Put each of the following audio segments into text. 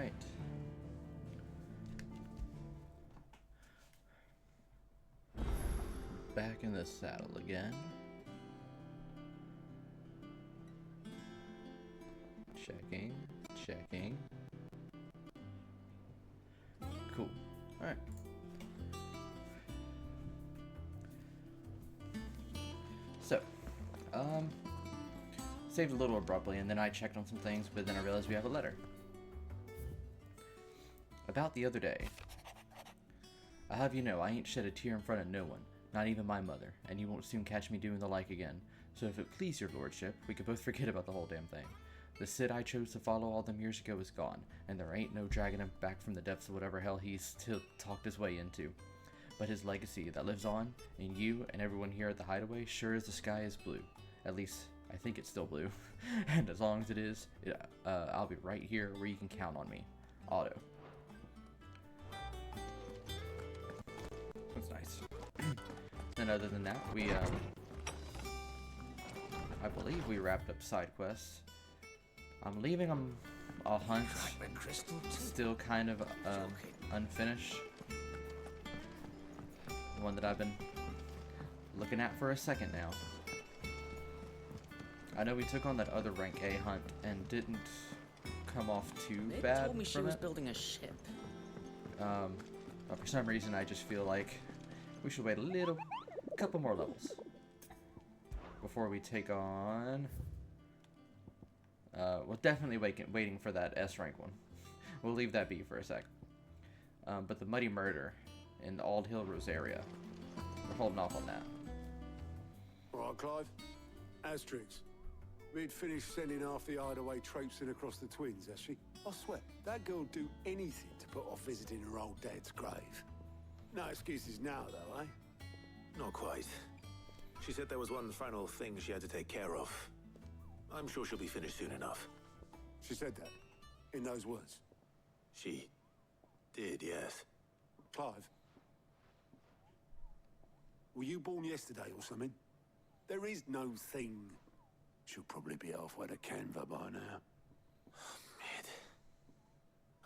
Alright. Back in the saddle again. Checking, checking. Cool. Alright. So, saved a little abruptly, and then I checked on some things, but then I realized we have a letter. About the other day. I'll have you know, I ain't shed a tear in front of no one, not even my mother, and you won't soon catch me doing the like again. So if it please your lordship, we could both forget about the whole damn thing. The Cid I chose to follow all them years ago is gone, and there ain't no dragging him back from the depths of whatever hell he's still talked his way into. But his legacy that lives on, in you and everyone here at the Hideaway, sure as the sky is blue. At least, I think it's still blue. And as long as it is, I'll be right here where you can count on me. Otto. That's nice. And other than that, we, I believe we wrapped up side quests. I'm leaving a hunt still kind of unfinished. One that I've been looking at for a second now. I know we took on that other rank A hunt and didn't come off too bad. They told me she was building a ship. But for some reason, I just feel like we should wait a couple more levels before we take on. We'll definitely waiting for that S rank one. We'll leave that be for a sec. But the Muddy Murder in the Ald Hill Rosaria, we're holding off on that. All right, Clive. Asterix. We'd finished sending half the Hideaway traipsing across the twins, has she? I swear, that girl'd do anything to put off visiting her old dad's grave. No excuses now, though, eh? Not quite. She said there was one final thing she had to take care of. I'm sure she'll be finished soon enough. She said that? In those words? She did, yes. Clive? Were you born yesterday or something? There is no thing. She'll probably be halfway to Canva by now. Mid.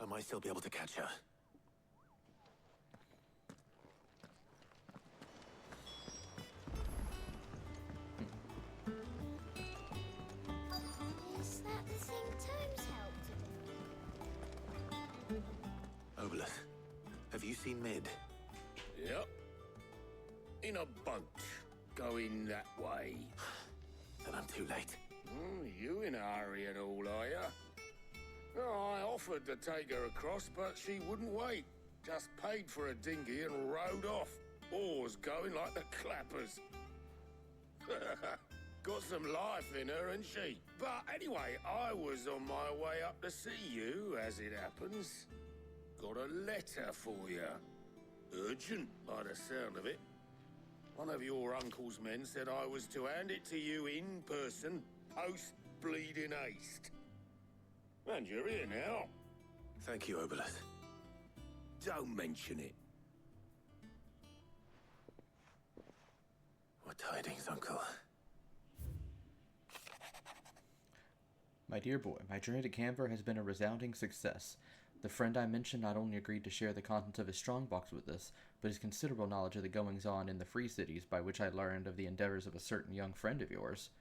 I might still be able to catch her. Is that the thing Tomes helped him? Obelus, have you seen Mid? Yep. In a boat, going that way. Then I'm too late. You in a hurry at all, are ya? Oh, I offered to take her across, but she wouldn't wait. Just paid for a dinghy and rowed off. Oars going like the clappers. Got some life in her, ain't she? But anyway, I was on my way up to see you, as it happens. Got a letter for you. Urgent, by the sound of it. One of your uncle's men said I was to hand it to you in person, post-bleeding haste. And you're here now. Thank you, Obelus. Don't mention it. What tidings, Uncle? My dear boy, my journey to Canver has been a resounding success. The friend I mentioned not only agreed to share the contents of his strongbox with us, but his considerable knowledge of the goings-on in the Free Cities, by which I learned of the endeavors of a certain young friend of yours.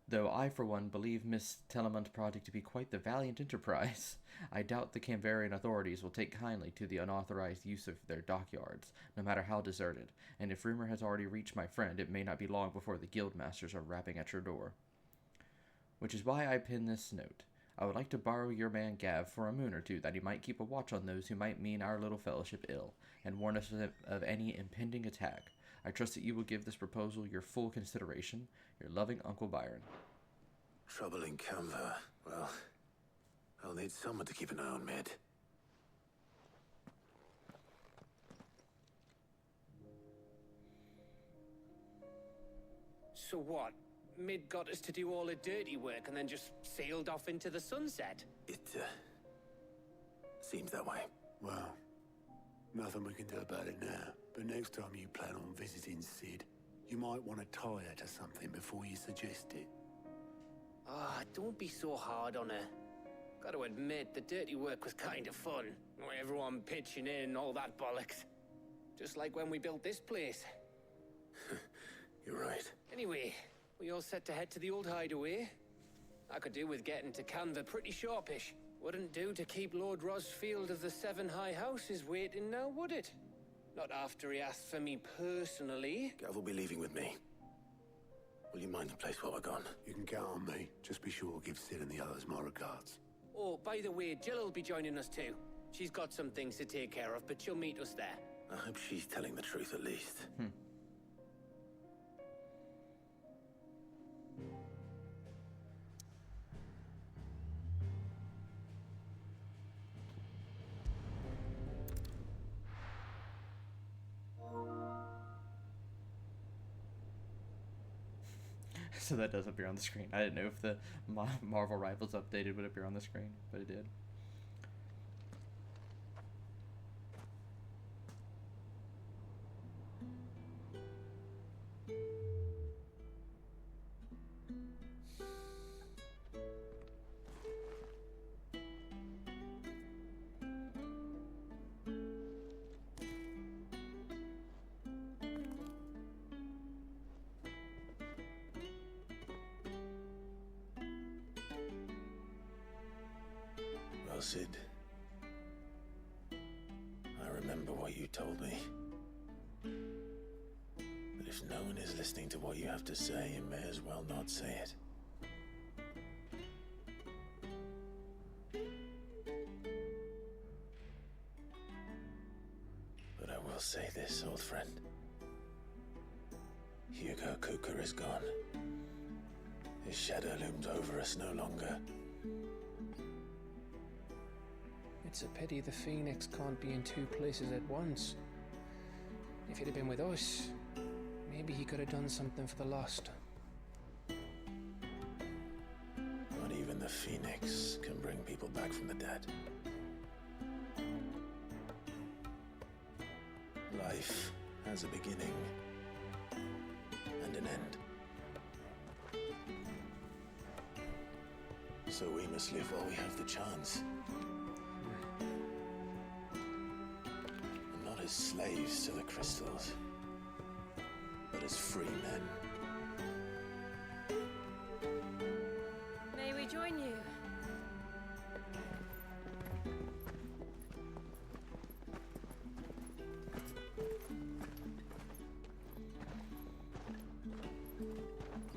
Though I, for one, believe Miss Telemont's project to be quite the valiant enterprise, I doubt the Canvarian authorities will take kindly to the unauthorized use of their dockyards, no matter how deserted, and if rumor has already reached my friend, it may not be long before the guildmasters are rapping at your door. Which is why I pen this note. I would like to borrow your man Gav for a moon or two, that he might keep a watch on those who might mean our little fellowship ill, and warn us of any impending attack. I trust that you will give this proposal your full consideration. Your loving Uncle Byron. Trouble in Canva. Well, I'll need someone to keep an eye on Mid. So what? Mid got us to do all the dirty work and then just sailed off into the sunset? It, seems that way. Well, nothing we can do about it now. But next time you plan on visiting Cid, you might want to tie her to something before you suggest it. Ah, don't be so hard on her. Gotta admit, the dirty work was kind of fun. Everyone pitching in, all that bollocks. Just like when we built this place. You're right. Anyway, we all set to head to the old hideaway. I could do with getting to Canva pretty sharpish. Wouldn't do to keep Lord Rosfield of the Seven High Houses waiting now, would it? Not after he asked for me personally. Gav will be leaving with me. Will you mind the place while we're gone? You can count on me. Just be sure to give Sid and the others my regards. Oh, by the way, Jill will be joining us too. She's got some things to take care of, but she'll meet us there. I hope she's telling the truth at least. So that does appear on the screen. I didn't know if the Marvel Rivals updated would appear on the screen, but it did. Well, Sid, I remember what you told me. But if no one is listening to what you have to say, you may as well not say it. But I will say this, old friend. Hugo Cooker is gone. His shadow looms over us no longer. It's a pity the Phoenix can't be in two places at once. If he'd have been with us, maybe he could have done something for the lost. Not even the Phoenix can bring people back from the dead. Life has a beginning and an end. So we must live while we have the chance. And not as slaves to the crystals, but as free men. May we join you?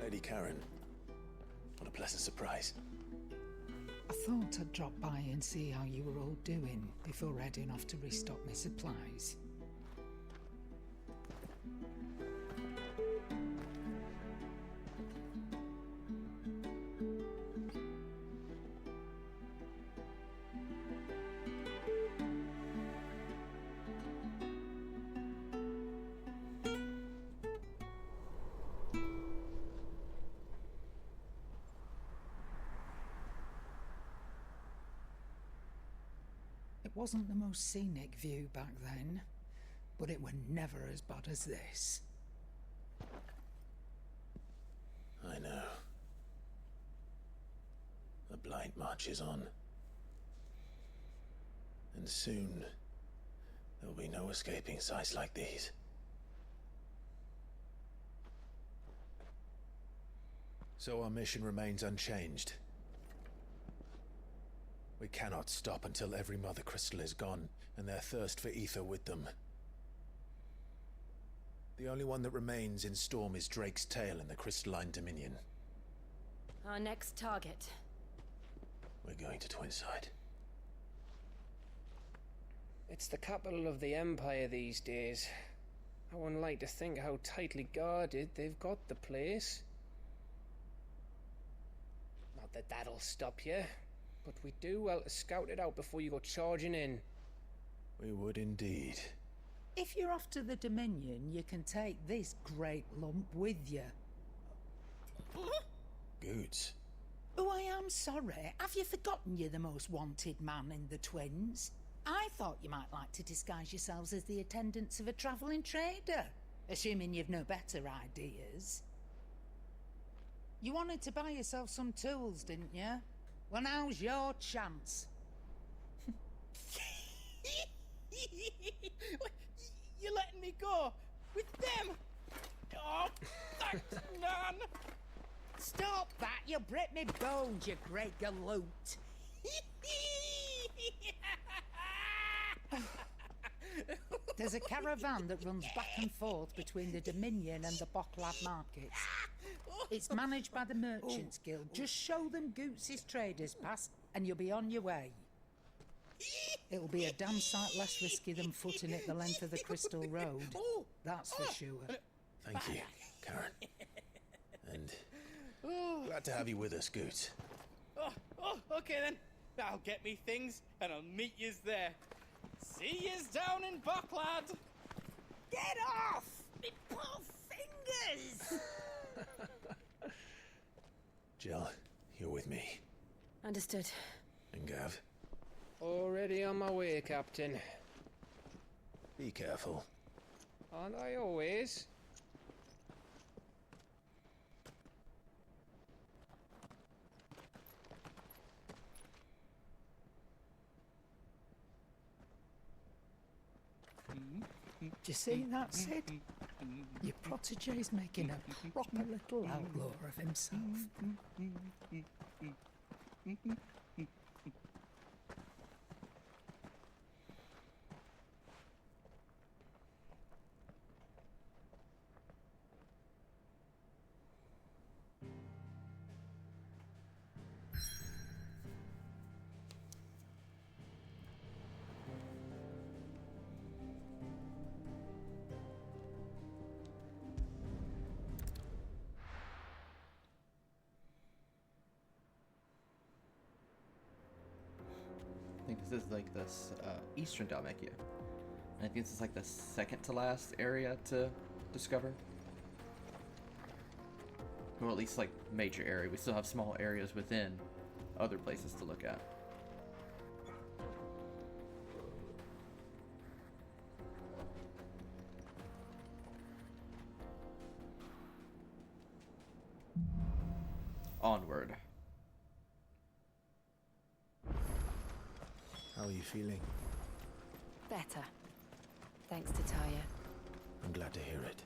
Lady Karen, what a pleasant surprise. I thought I'd drop by and see how you were all doing before heading off to restock my supplies. It wasn't the most scenic view back then, but it were never as bad as this. I know. The Blight marches on. And soon, there will be no escaping sights like these. So our mission remains unchanged. We cannot stop until every Mother Crystal is gone, and their thirst for ether with them. The only one that remains in Storm is Drake's Tail in the Crystalline Dominion. Our next target. We're going to Twinside. It's the capital of the Empire these days. I wouldn't like to think how tightly guarded they've got the place. Not that that'll stop you, but we do well to scout it out before you go charging in. We would indeed. If you're off to the Dominion, you can take this great lump with you. Goods. Oh, I am sorry. Have you forgotten you're the most wanted man in the Twins? I thought you might like to disguise yourselves as the attendants of a travelling trader, assuming you've no better ideas. You wanted to buy yourself some tools, didn't you? Well, now's your chance. You're letting me go with them? Oh, thanks, man. Stop that, you'll break me bones, you great galoot. There's a caravan that runs back and forth between the Dominion and the Bocklad markets. It's managed by the Merchants Guild. Just show them Goots' traders pass and you'll be on your way. It'll be a damn sight less risky than footing it the length of the Crystal Road. That's for sure. Thank you, Karen. And glad to have you with us, Goot. Okay then. I'll get me things and I'll meet yous there. See yous down in Bocklad. Get off! Me poor fingers! Jill, you're with me. Understood. And Gav, Already on my way, Captain. be careful. Aren't I always? Do you see that, Sid? Your protege's making a proper little outlaw of himself. I think this is like this eastern Dalmatia. And I think this is like the second to last area to discover. Or at least like major area. We still have small areas within other places to look at. Onward. How are you feeling? Better. Thanks to Taya. I'm glad to hear it.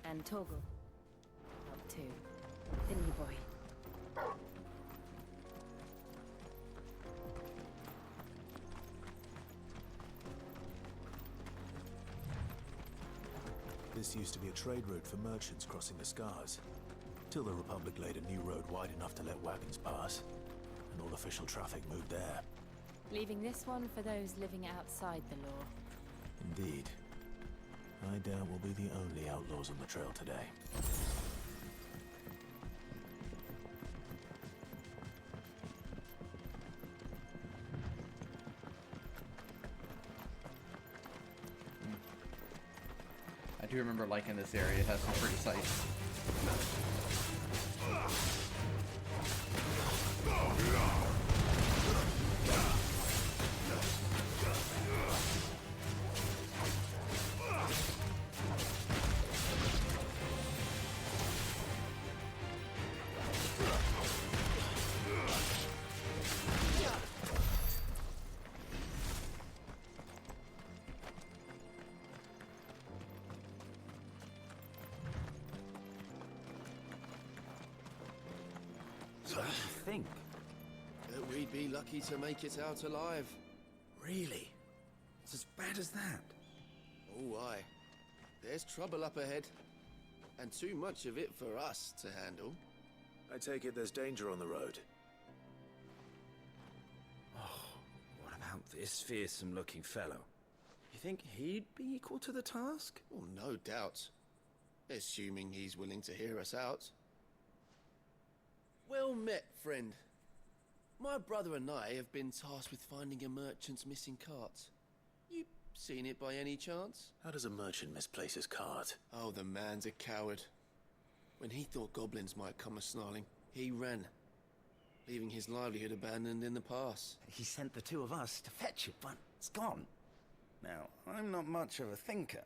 And Torgal. Help too. Didn't you, boy? This used to be a trade route for merchants crossing the Scars, till the Republic laid a new road wide enough to let wagons pass, and all official traffic moved there. Leaving this one for those living outside the law. Indeed. I doubt we'll be the only outlaws on the trail today. I do remember liking this area. It has some pretty sights. So what do you think? That we'd be lucky to make it out alive. Really? It's as bad as that? Oh, aye. There's trouble up ahead. And too much of it for us to handle. I take it there's danger on the road. Oh, what about this fearsome-looking fellow? You think he'd be equal to the task? Oh, no doubt. Assuming he's willing to hear us out. Well met, friend. My brother and I have been tasked with finding a merchant's missing cart. You seen it by any chance? How does a merchant misplace his cart? Oh, the man's a coward. When he thought goblins might come a-snarling, he ran, leaving his livelihood abandoned in the pass. He sent the two of us to fetch it, but it's gone. Now, I'm not much of a thinker,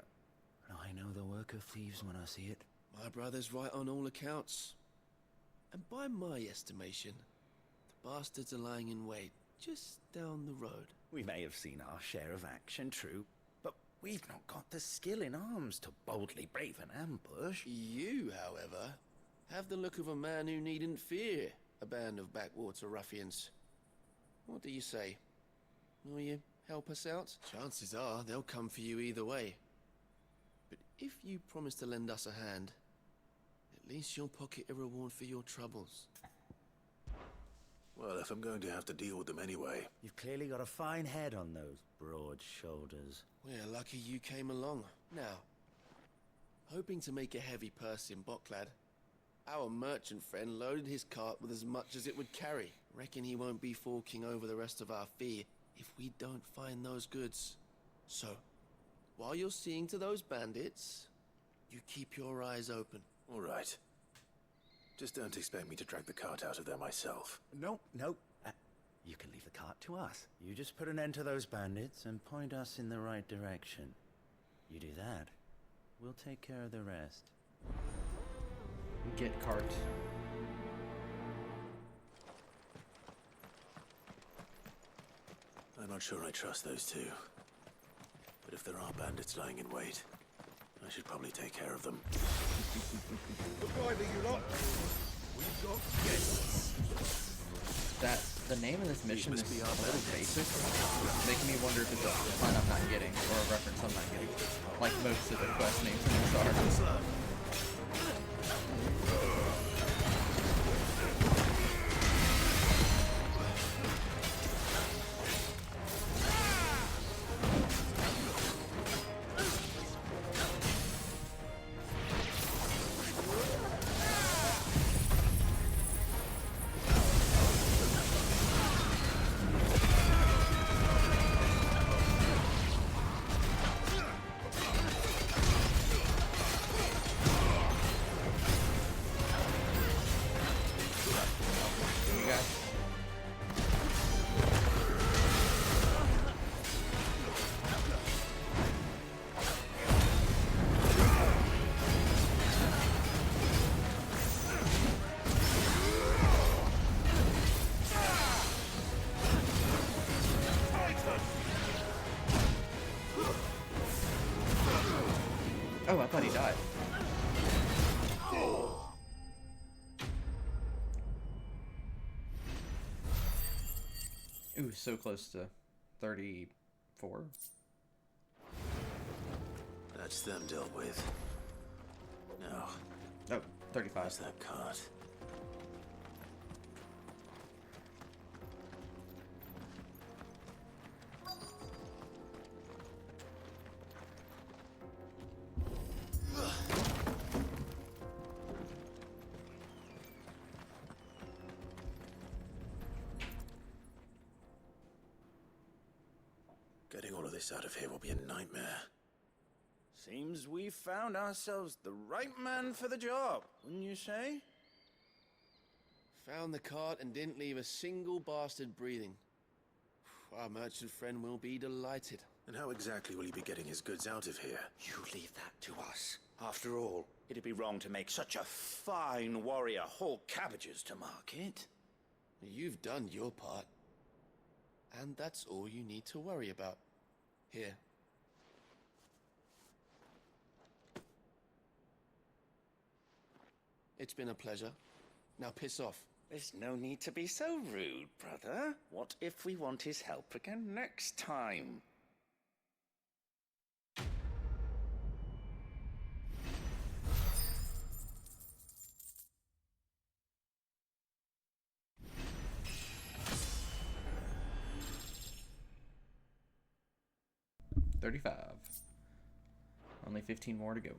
but I know the work of thieves when I see it. My brother's right on all accounts. And by my estimation, the bastards are lying in wait just down the road. We may have seen our share of action, true, but we've not got the skill in arms to boldly brave an ambush. You, however, have the look of a man who needn't fear a band of backwater ruffians. What do you say? Will you help us out? Chances are they'll come for you either way. But if you promise to lend us a hand, at least you'll pocket a reward for your troubles. Well, if I'm going to have to deal with them anyway. You've clearly got a fine head on those broad shoulders. We're lucky you came along. Now, hoping to make a heavy purse in Bocklad, our merchant friend loaded his cart with as much as it would carry. Reckon he won't be forking over the rest of our fee if we don't find those goods. So, while you're seeing to those bandits, you keep your eyes open. All right. Just don't expect me to drag the cart out of there myself. No. You can leave the cart to us. You just put an end to those bandits and point us in the right direction. You do that, we'll take care of the rest. Get cart. I'm not sure I trust those two. But if there are bandits lying in wait, I should probably take care of them. Look over, you lot. We've got guests. The name of this mission is a little basic, making me wonder if it's a pun I'm not getting, or a reference I'm not getting, like most of the quest names in this are. Oh, I thought he died. Ooh, so close to 34. That's them dealt with. Now, Oh, 35. where's that cart? Getting all of this out of here will be a nightmare. Seems we've found ourselves the right man for the job, wouldn't you say? Found the cart and didn't leave a single bastard breathing. Our merchant friend will be delighted. And how exactly will he be getting his goods out of here? You leave that to us. After all, it'd be wrong to make such a fine warrior haul cabbages to market. You've done your part. And that's all you need to worry about. Here. It's been a pleasure. Now piss off. There's no need to be so rude, brother. What if we want his help again next time? $35. Only 15 more to go.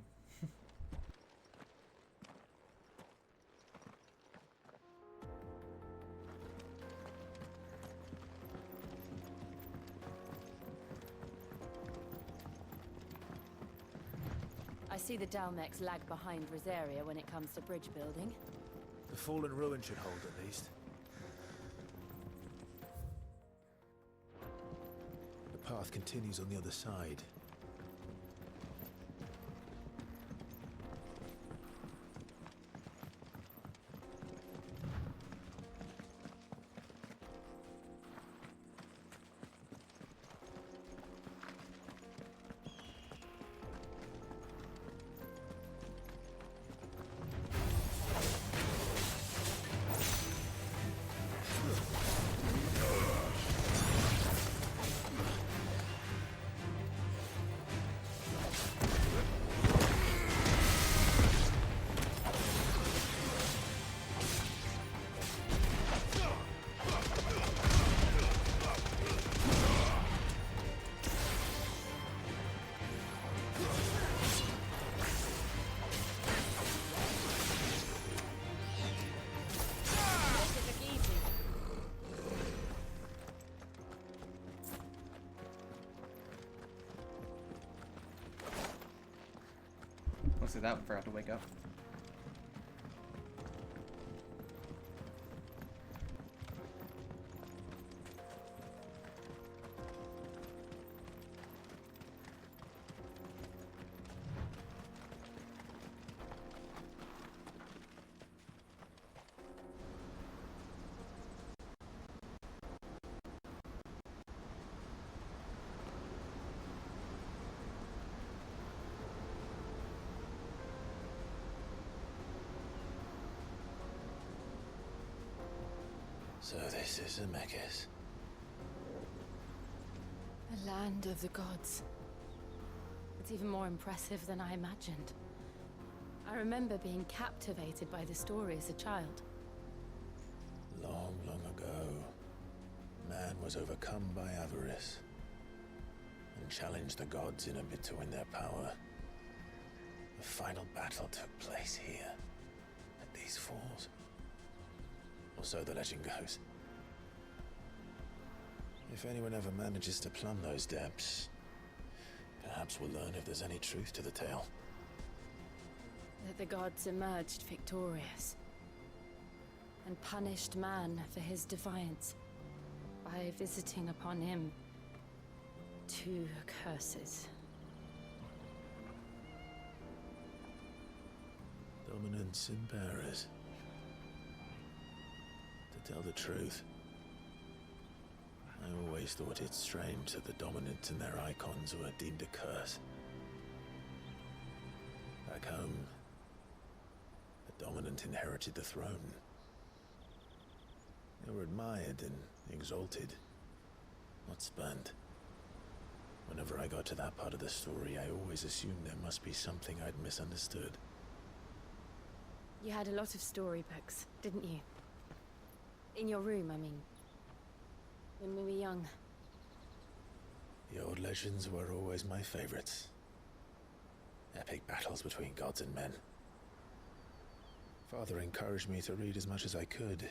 I see the Dalmex lag behind Rosaria when it comes to bridge building. The fallen ruin should hold at least. The path continues on the other side. Looks like that one forgot to wake up. So this is Zemeckis. The land of the gods. It's even more impressive than I imagined. I remember being captivated by the story as a child. Long, long ago, man was overcome by avarice and challenged the gods in a bid to win their power. The final battle took place here, at these falls. Or so the legend goes. If anyone ever manages to plumb those depths, perhaps we'll learn if there's any truth to the tale. That the gods emerged victorious and punished man for his defiance by visiting upon him 2 curses. Dominance and bearers. To tell the truth, I always thought it strange that the dominant and their icons were deemed a curse. Back home, the dominant inherited the throne. They were admired and exalted, not spurned. Whenever I got to that part of the story, I always assumed there must be something I'd misunderstood. You had a lot of storybooks, didn't you? In your room, I mean. When we were young. The old legends were always my favorites. Epic battles between gods and men. Father encouraged me to read as much as I could.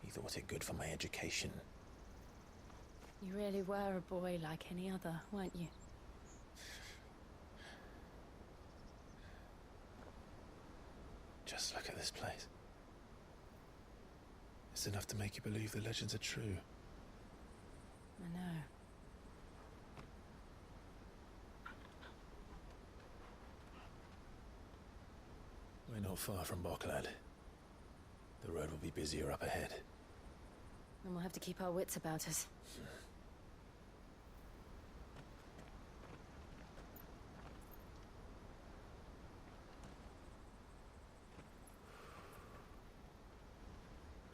He thought it good for my education. You really were a boy like any other, weren't you? Just look at this place. It's enough to make you believe the legends are true. I know. We're not far from Boklad. The road will be busier up ahead. And we'll have to keep our wits about us.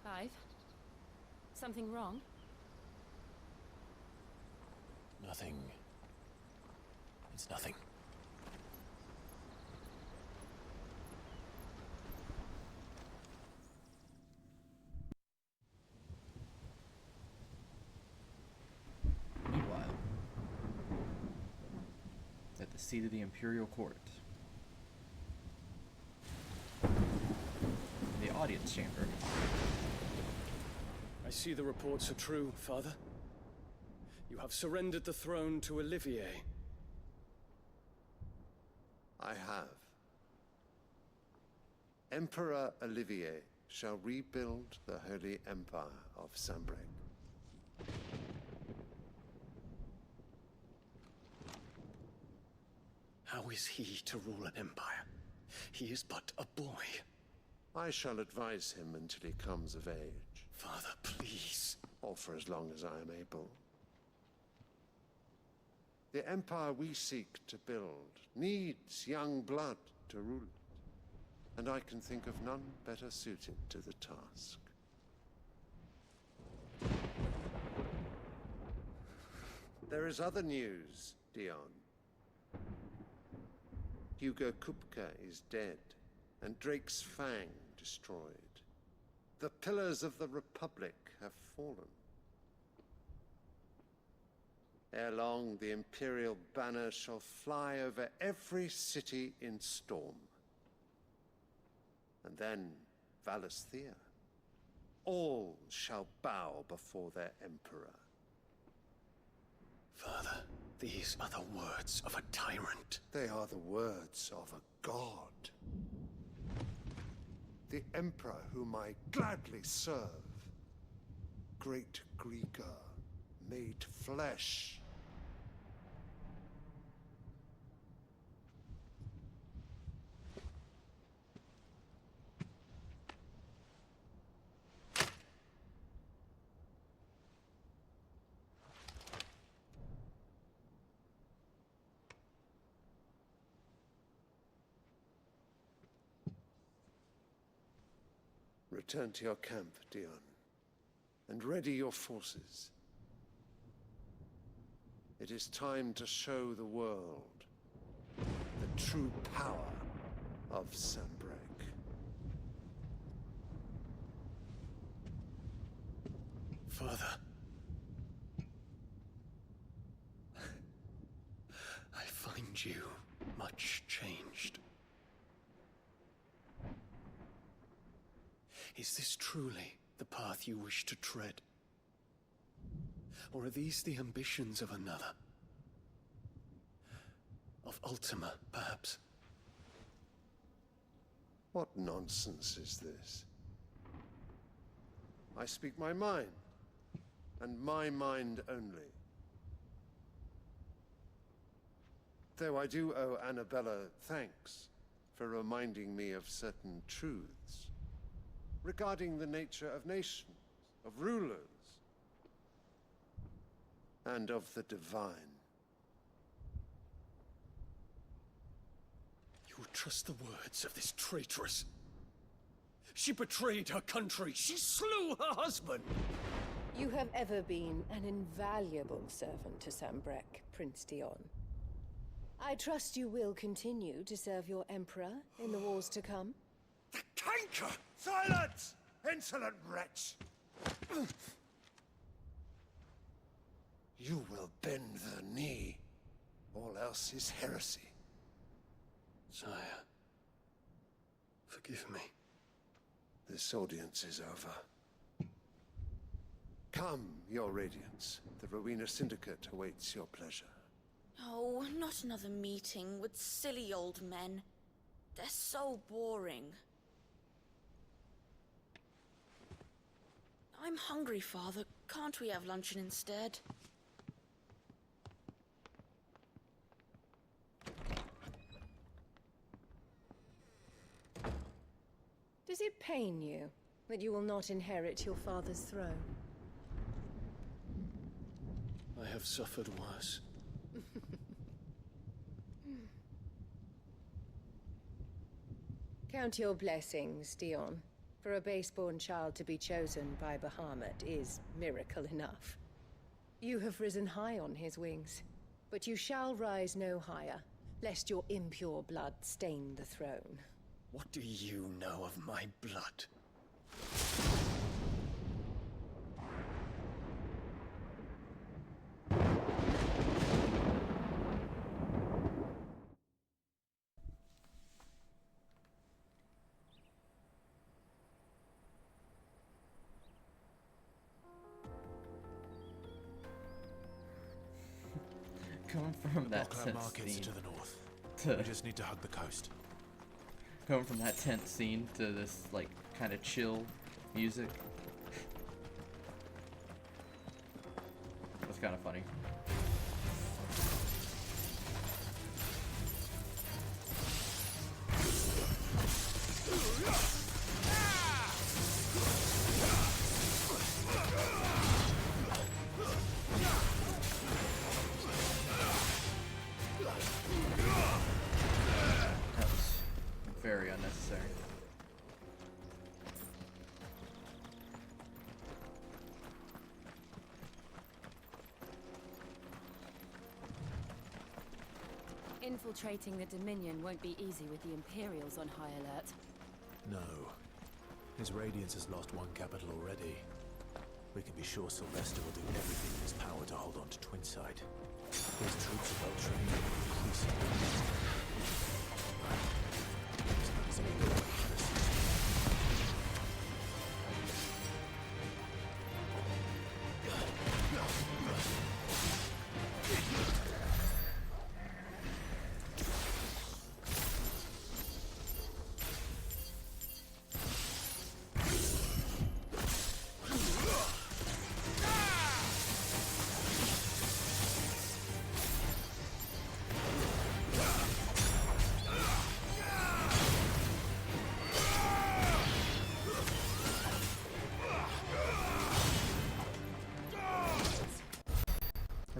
Clive? Something wrong? Nothing. It's nothing. Meanwhile, at the seat of the Imperial Court, in the audience chamber. I see the reports are true, Father. You have surrendered the throne to Olivier. I have. Emperor Olivier shall rebuild the Holy Empire of Sanbreque. How is he to rule an empire? He is but a boy. I shall advise him until he comes of age. Father, please. Or for as long as I am able. The empire we seek to build needs young blood to rule it, and I can think of none better suited to the task. There is other news, Dion. Hugo Kupka is dead, and Drake's Fang destroyed. The pillars of the Republic have fallen. Ere long, the Imperial banner shall fly over every city in Storm. And then, Valisthea. All shall bow before their Emperor. Father, These are the words of a tyrant. They are the words of a god. The Emperor whom I gladly serve. Great Greeker, made flesh. Return to your camp, Dion, and ready your forces. It is time to show the world the true power of Sanbreque. Father. I find you much changed. Is this truly the path you wish to tread? Or are these the ambitions of another? Of Ultima, perhaps? What nonsense is this? I speak my mind, and my mind only. Though I do owe Annabella thanks for reminding me of certain truths regarding the nature of nations, of rulers, and of the divine. You would trust the words of this traitress? She betrayed her country. She slew her husband. You have ever been an invaluable servant to Sanbreque, Prince Dion. I trust you will continue to serve your Emperor in the wars to come. The canker! Silence! Insolent wretch! You will bend the knee. All else is heresy. Sire, forgive me. This audience is over. Come, your Radiance. The Rowena Syndicate awaits your pleasure. Oh, not another meeting with silly old men. They're so boring. I'm hungry, Father. Can't we have luncheon instead? Does it pain you that you will not inherit your father's throne? I have suffered worse. Count your blessings, Dion. For a base-born child to be chosen by Bahamut is miracle enough. You have risen high on his wings, but you shall rise no higher, lest your impure blood stain the throne. What do you know of my blood? Coming from that Buckland tense Market's scene to the north. to We just need to hug the coast. going from that tense scene to this like kind of chill music. That's kind of funny. That was very unnecessary. Infiltrating the Dominion won't be easy with the Imperials on high alert. No. His Radiance has lost one capital already. We can be sure Sylvester will do everything in his power to hold on to Twinside. His troops are well trained and increasingly used. There's no easy way away from the siege.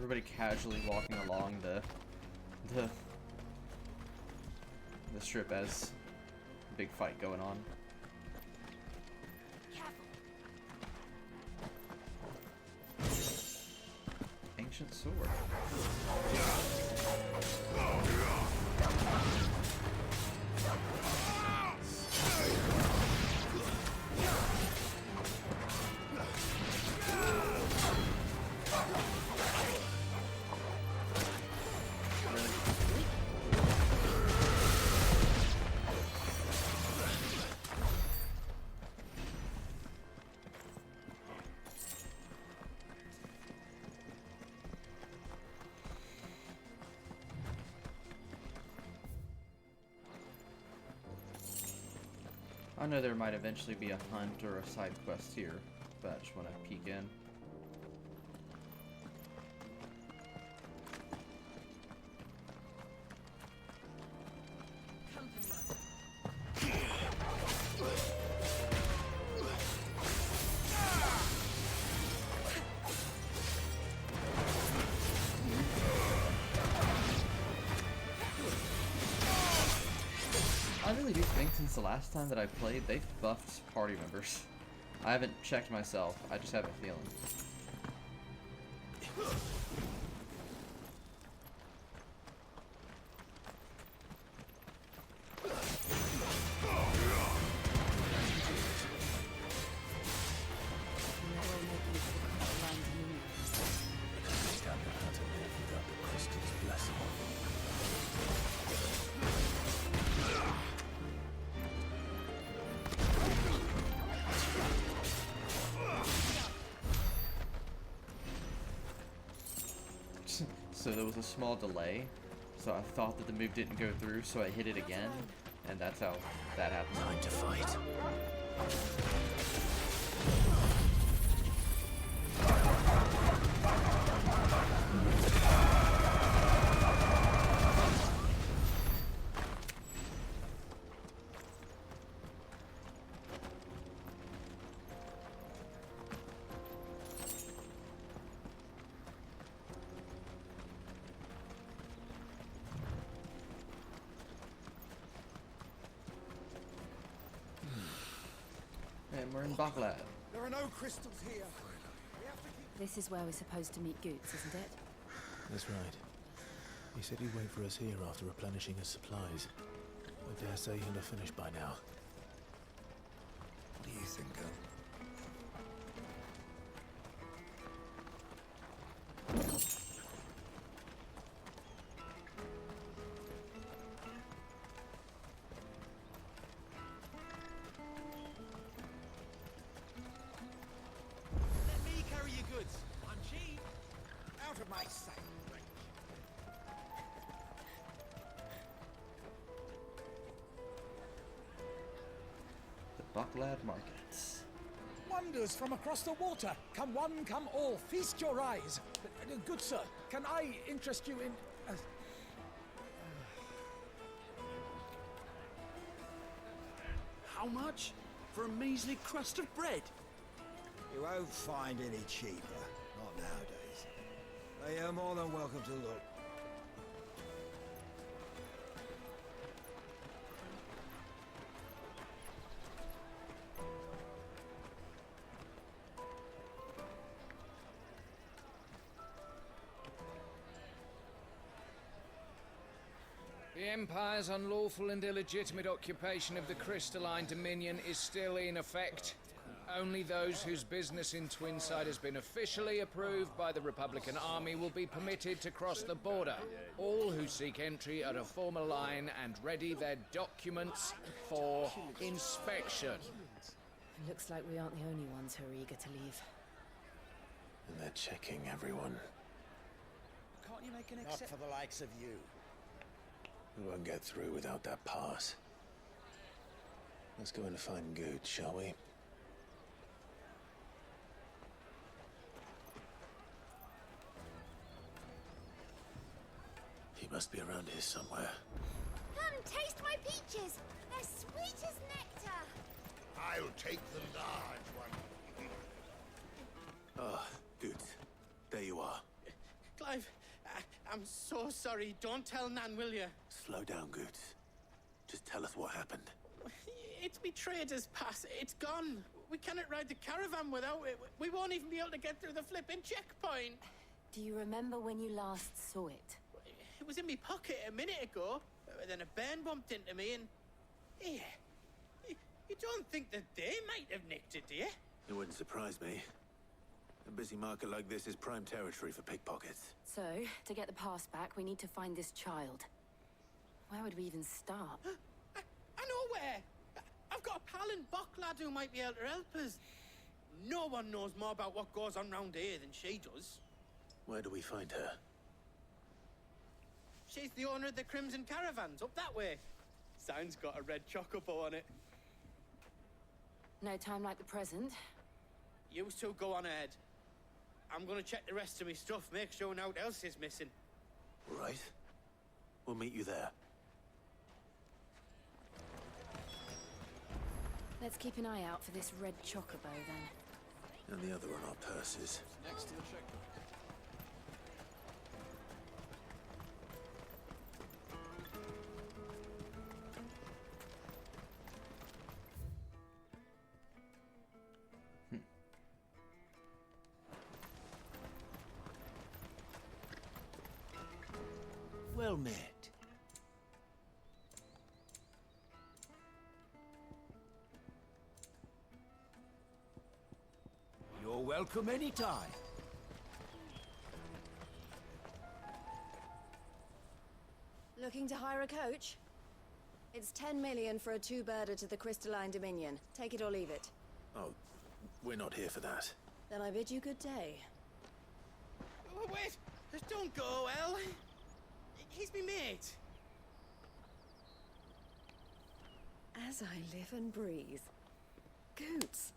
Everybody casually walking along the strip as a big fight going on. Ancient sword. I know there might eventually be a hunt or a side quest here, but I just want to peek in. I really do think since the last time that I played, they've buffed party members. I haven't checked myself, I just have a feeling. So there was a small delay, so I thought that the move didn't go through, so I hit it again, and that's how that happened. Time to fight. And we're in Baklad. There are no crystals here. This is where we're supposed to meet Goots, isn't it? That's right. He said he'd wait for us here after replenishing his supplies. I dare say he'll have finished by now. What do you think, girl? Let me carry your goods. I'm cheap. Out of my sight. The Baklad markets. Wonders from across the water. Come one, come all. Feast your eyes. Good sir, can I interest you in... How much? For a measly crust of bread? You won't find any cheaper. Not nowadays. They are more than welcome to look. The Empire's unlawful and illegitimate occupation of the crystalline dominion is still in effect. Only those whose business in Twinside has been officially approved by the Republican Army will be permitted to cross the border. All who seek entry are to form a line and ready their documents for inspection. It looks like we aren't the only ones who are eager to leave. And they're checking everyone. Can't you make an Not for the likes of you. We won't get through without that pass. Let's go in and find Good, shall we? He must be around here somewhere. Come, taste my peaches. They're sweet as nectar. I'll take the large one. Ah, good. There you are. I'm so sorry. Don't tell Nan, will you? Slow down, Goots. Just tell us what happened. It's me trader's pass. It's gone. We cannot ride the caravan without it. We won't even be able to get through the flipping checkpoint. Do you remember when you last saw it? It was in my pocket a minute ago. Then a bairn bumped into me and... Here. You don't think that they might have nicked it, do you? It wouldn't surprise me. A busy market like this is prime territory for pickpockets. So, to get the pass back, we need to find this child. Where would we even start? I know where! I've got a pal in Bocklad who might be able to help us. No one knows more about what goes on round here than she does. Where do we find her? She's the owner of the Crimson Caravans, up that way. Sign's got a red chocobo on it. No time like the present. You two go on ahead. I'm gonna check the rest of my stuff, make sure naught else is missing. Right. We'll meet you there. Let's keep an eye out for this red chocobo, then. And the other on our purses. Next to the checkpoint. Well met. You're welcome anytime. Looking to hire a coach? It's 10 million for a two-birder to the Crystalline Dominion. Take it or leave it. Oh, we're not here for that. Then I bid you good day. Oh, wait! Don't go, El! He's me mate. As I live and breathe. Goots,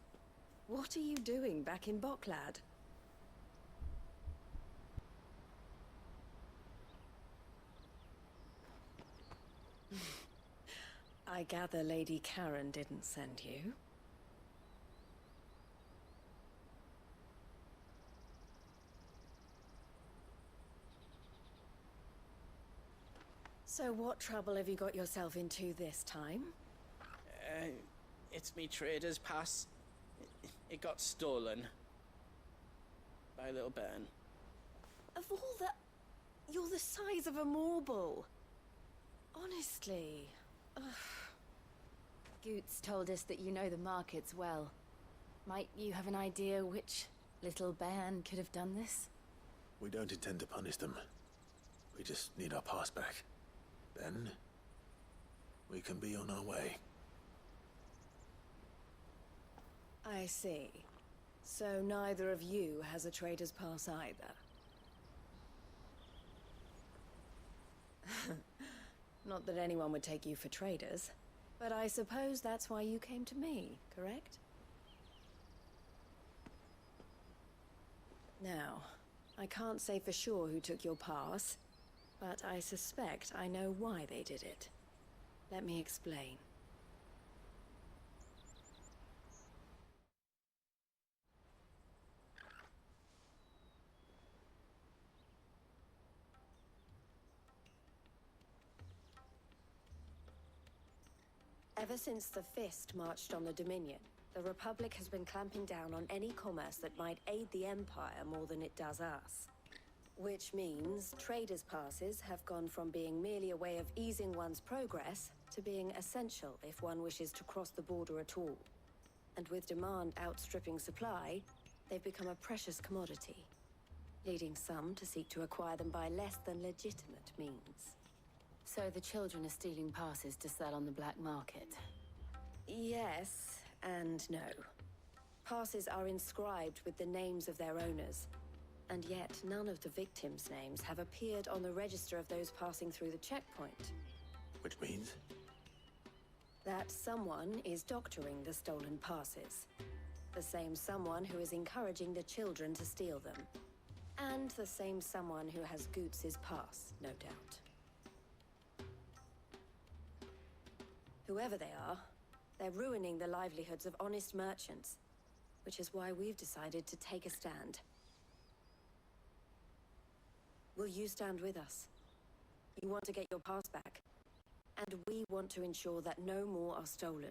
what are you doing back in Bocklad? I gather Lady Karen didn't send you. So what trouble have you got yourself into this time? It's me trader's pass. It got stolen. By a little bairn. Of all the... You're the size of a marble. Honestly. Ugh. Goots told us that you know the markets well. Might you have an idea which little bairn could have done this? We don't intend to punish them. We just need our pass back. Then, we can be on our way. I see. So neither of you has a trader's pass either. Not that anyone would take you for traders, but I suppose that's why you came to me, correct? Now, I can't say for sure who took your pass, but I suspect I know why they did it. Let me explain. Ever since the Fist marched on the Dominion, the Republic has been clamping down on any commerce that might aid the Empire more than it does us. Which means traders' passes have gone from being merely a way of easing one's progress to being essential if one wishes to cross the border at all. And with demand outstripping supply, they've become a precious commodity, leading some to seek to acquire them by less than legitimate means. So the children are stealing passes to sell on the black market? Yes and no. Passes are inscribed with the names of their owners, and yet none of the victims' names have appeared on the register of those passing through the checkpoint. Which means? That someone is doctoring the stolen passes. The same someone who is encouraging the children to steal them. And the same someone who has Goots' pass, no doubt. Whoever they are, they're ruining the livelihoods of honest merchants, which is why we've decided to take a stand. Will you stand with us? You want to get your pass back. And we want to ensure that no more are stolen.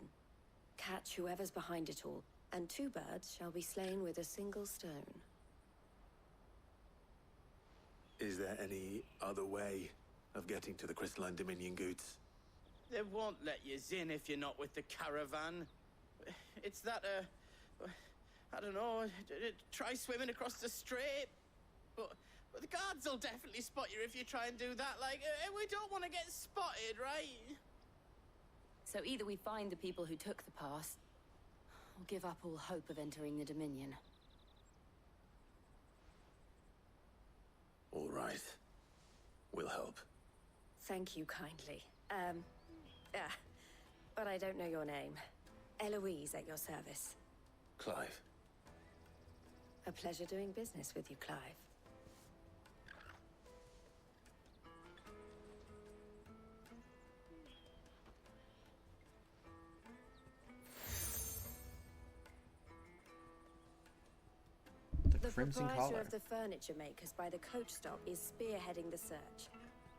Catch whoever's behind it all, and 2 birds shall be slain with a single stone. Is there any other way of getting to the Crystalline Dominion goods? They won't let you in if you're not with the caravan. It's that, I don't know, try swimming across the strait. But the guards will definitely spot you if you try and do that. Like, we don't want to get spotted, right? So either we find the people who took the pass, or give up all hope of entering the Dominion. All right. We'll help. Thank you kindly. But I don't know your name. Eloise at your service. Clive. A pleasure doing business with you, Clive. The Crimson proprietor Collar. of the furniture makers by the coach stop is spearheading the search.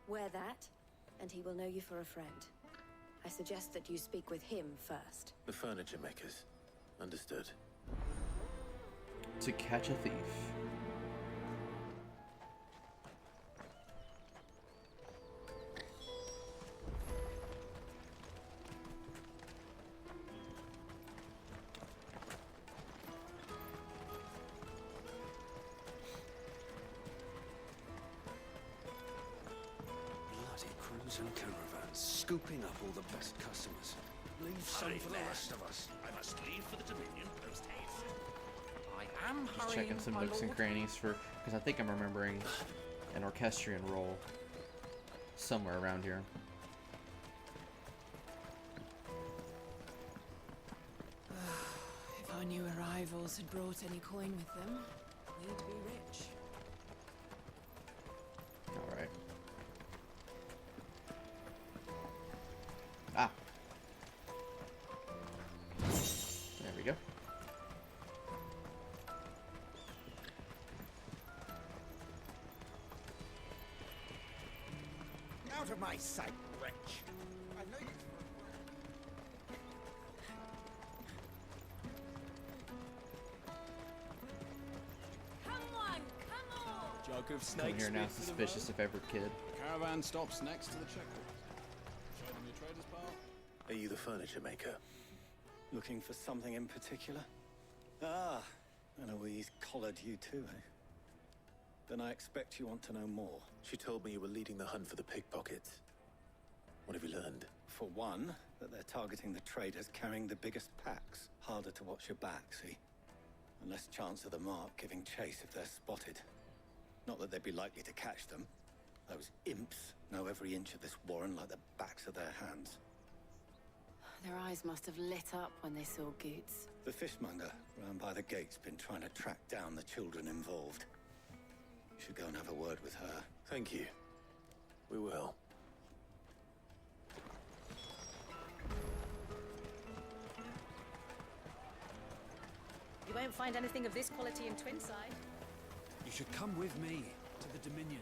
Wear that, and he will know you for a friend. I suggest that you speak with him first. The furniture makers. Understood. To catch a thief. Bloody crimson caravans, scooping up all the best customers. Leave some for the rest of us. I must leave for the Dominion post haste. I am Just checking some nooks and crannies for, because I think I'm remembering an orchestrion role somewhere around here. If our new arrivals had brought any coin with them, we'd be rich. Alright. Ah. There we go. Out of my sight, wretch! I know you. Come on, come on! Jug of Come snakes. here now, suspicious if ever kid. Caravan stops next to the checkpoint. Show them your trader's pal. Are you the furniture maker? Looking for something in particular? Ah, Eloise collared you too, eh? Then I expect you want to know more. She told me you were leading the hunt for the pickpockets. What have you learned? For one, that they're targeting the traders carrying the biggest packs. Harder to watch your back, see? And less chance of the mark giving chase if they're spotted. Not that they'd be likely to catch them. Those imps know every inch of this warren like the backs of their hands. Their eyes must have lit up when they saw Goots. The fishmonger round by the gate's been trying to track down the children involved. You should go and have a word with her. Thank you. We will. You won't find anything of this quality in Twinside. You should come with me to the Dominion.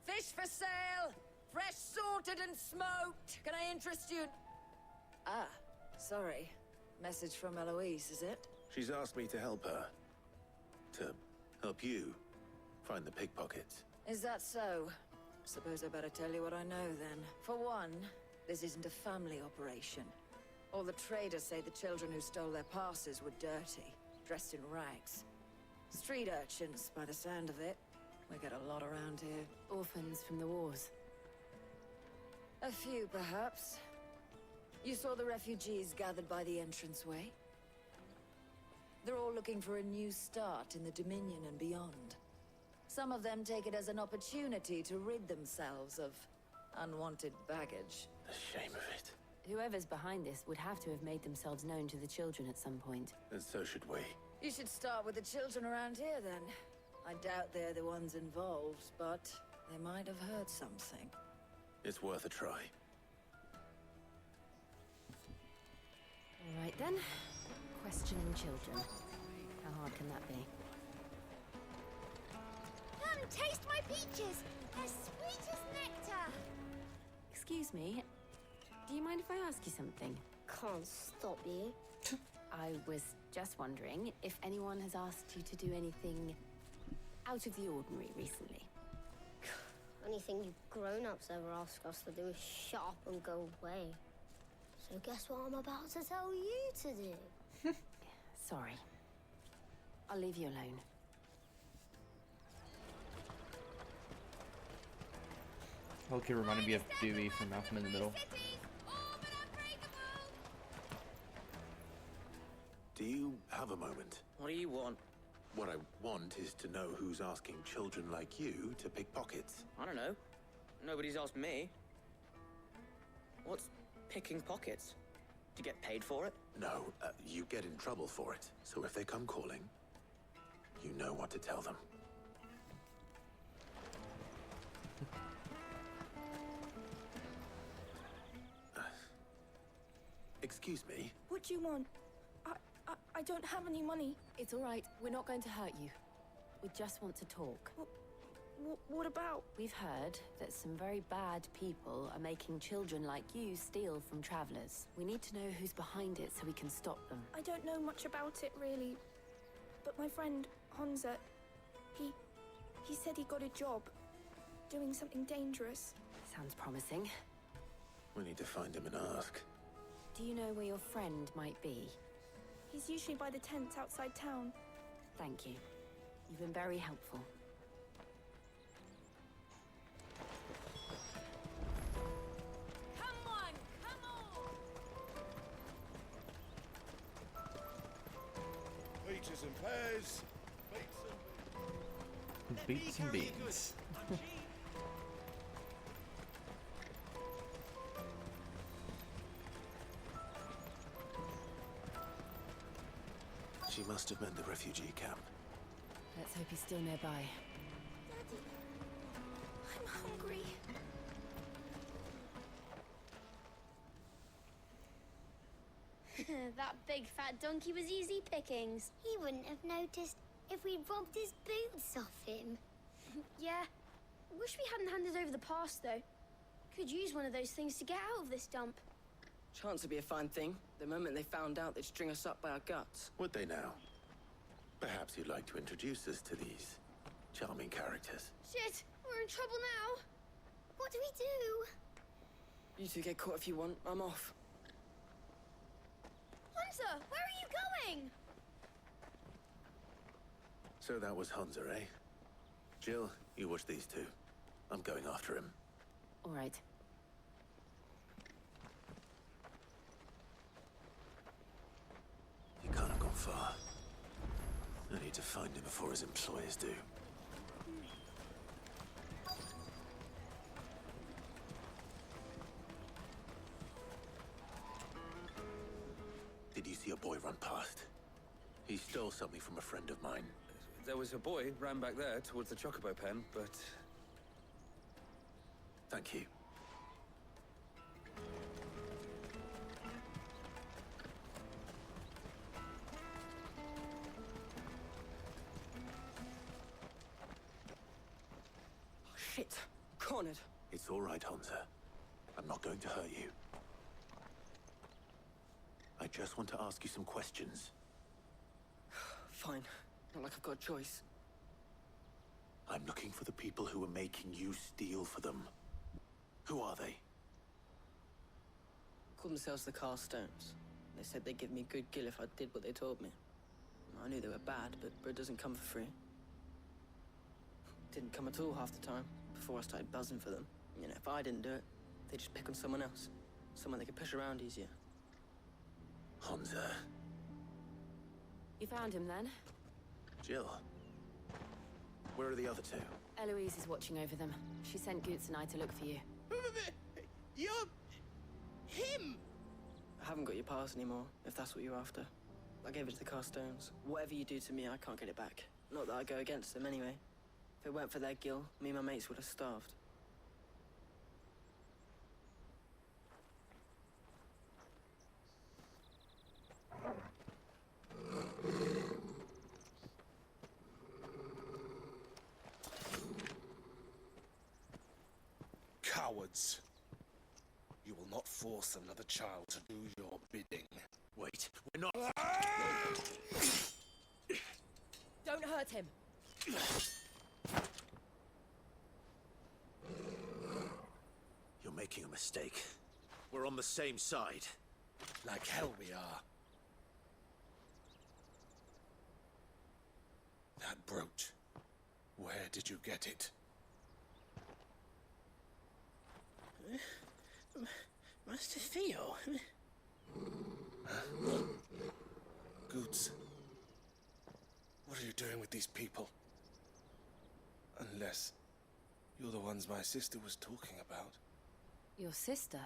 Fish for sale! Fresh sorted and smoked! Can I interest you? Ah, sorry. Message from Eloise, is it? She's asked me to help her. To help you find the pickpockets. Is that so? Suppose I better tell you what I know then. For one, this isn't a family operation. All the traders say the children who stole their passes were dirty, dressed in rags. Street urchins, by the sound of it. We get a lot around here. Orphans from the wars. A few, perhaps. You saw the refugees gathered by the entranceway? They're all looking for a new start in the Dominion and beyond. Some of them take it as an opportunity to rid themselves of unwanted baggage. The shame of it. Whoever's behind this would have to have made themselves known to the children at some point. And so should we. You should start with the children around here, then. I doubt they're the ones involved, but they might have heard something. It's worth a try. All right then. Questioning children. How hard can that be? Come taste my peaches! They're sweet as nectar! Excuse me, do you mind if I ask you something? Can't stop you. I was just wondering if anyone has asked you to do anything out of the ordinary recently. Anything you grown-ups ever ask us to do is shut up and go away. So guess what I'm about to tell you to do? Sorry. I'll leave you alone. Okay, reminded me of Dewey from Malcolm in the Middle. Do you have a moment? What do you want? What I want is to know who's asking children like you to pick pockets. I don't know. Nobody's asked me. What's picking pockets? Do you get paid for it? No, you get in trouble for it. So if they come calling, you know what to tell them. Excuse me? What do you want? I don't have any money. It's all right. We're not going to hurt you. We just want to talk. What about? We've heard that some very bad people are making children like you steal from travelers. We need to know who's behind it so we can stop them. I don't know much about it, really. But my friend, Hansa, he said he got a job doing something dangerous. Sounds promising. We need to find him and ask. Do you know where your friend might be? He's usually by the tents outside town. Thank you. You've been very helpful. Come on, come on! Peaches and pears. Beets and beans. She must have meant the refugee camp. Let's hope he's still nearby. Daddy, I'm hungry. That big fat donkey was easy pickings. He wouldn't have noticed if we robbed his boots off him. Yeah. Wish we hadn't handed over the pass, though. Could use one of those things to get out of this dump. Chance would be a fine thing. The moment they found out, they'd string us up by our guts. Would they now? Perhaps you'd like to introduce us to these charming characters. Shit, we're in trouble now. What do we do? You two get caught if you want. I'm off. Hunter, where are you going? So that was Hansa, eh? Jill, you watch these two. I'm going after him. All right. He can't have gone far. I need to find him before his employers do. Did you see a boy run past? He stole something from a friend of mine. There was a boy ran back there towards the chocobo pen, but... Thank you. Shit. Cornered. It's all right, Hansa. I'm not going to hurt you. I just want to ask you some questions. Fine. Not like I've got a choice. I'm looking for the people who are making you steal for them. Who are they? Called themselves the Carstones. They said they'd give me good gill if I did what they told me. I knew they were bad, but bread doesn't come for free. Didn't come at all half the time, before I started buzzing for them. You know, if I didn't do it, they'd just pick on someone else. Someone they could push around easier. Hansa. You found him then? Jill. Where are the other two? Eloise is watching over them. She sent Goots and I to look for you. You're... him! I haven't got your pass anymore, if that's what you're after. I gave it to the Carstones. Whatever you do to me, I can't get it back. Not that I go against them anyway. If it weren't for their gill, me and my mates would have starved. cowards. You will not force another child to do your bidding. Wait, we're not... Don't hurt him. You're making a mistake. We're on the same side. Like hell we are. That brooch. Where did you get it? Master Theo? Goods. What are you doing with these people? Unless you're the ones my sister was talking about. Your sister?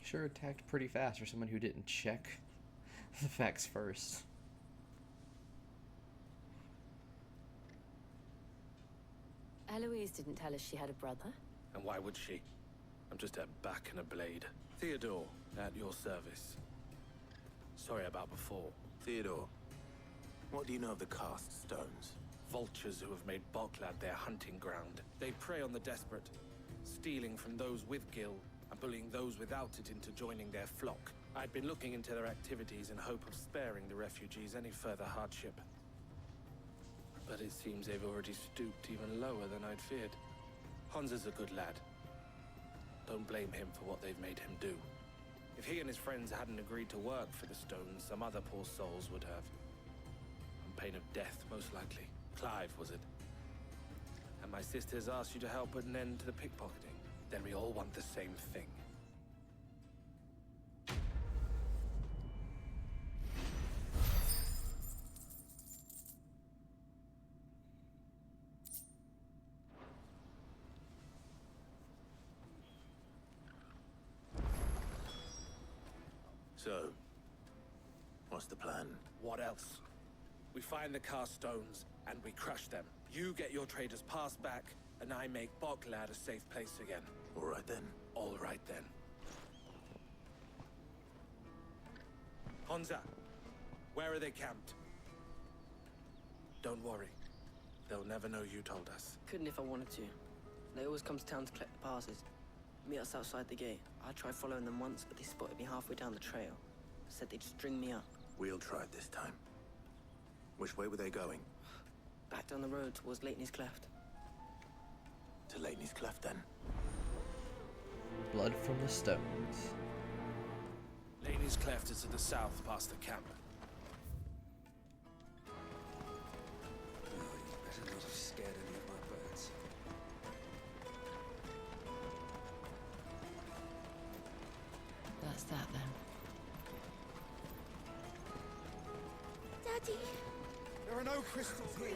Sure attacked pretty fast for someone who didn't check the facts first. Eloise didn't tell us she had a brother. And why would she? I'm just a back and a blade. Theodore, at your service. Sorry about before. Theodore, what do you know of the cast stones? Vultures who have made Boklad their hunting ground. They prey on the desperate, stealing from those with gil and bullying those without it into joining their flock. I'd been looking into their activities in hope of sparing the refugees any further hardship. But it seems they've already stooped even lower than I'd feared. Hans is a good lad. Don't blame him for what they've made him do. If he and his friends hadn't agreed to work for the stones, some other poor souls would have. On pain of death, most likely. Clive, was it? And my sisters asked you to help put an end to the pickpocketing. Then we all want the same thing. So, what's the plan? What else? We find the cast stones, and we crush them. You get your traders' pass back, and I make Boklad a safe place again. All right then. All right then. Honza, where are they camped? Don't worry. They'll never know you told us. Couldn't if I wanted to. They always come to town to collect the passes. Meet us outside the gate. I tried following them once, but they spotted me halfway down the trail. Said they'd string me up. We'll try it this time. Which way were they going? Back down the road towards Leighton's Cleft. To Leighton's Cleft, then. Blood from the stones. Laney's Cleft is to the south, past the camp. Oh, you better not have scared any of my birds. That's that then. Daddy! There are no crystals here.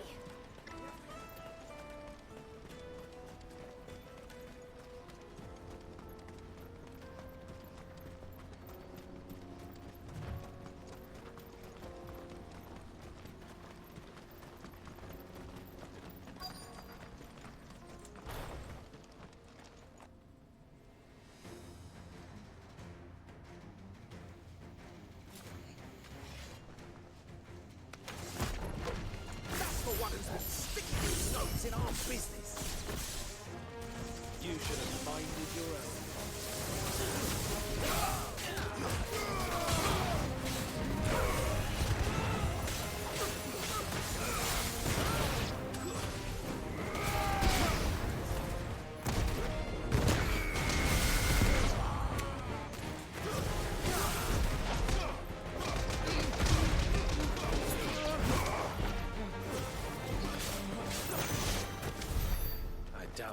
In our business. You should have minded your own.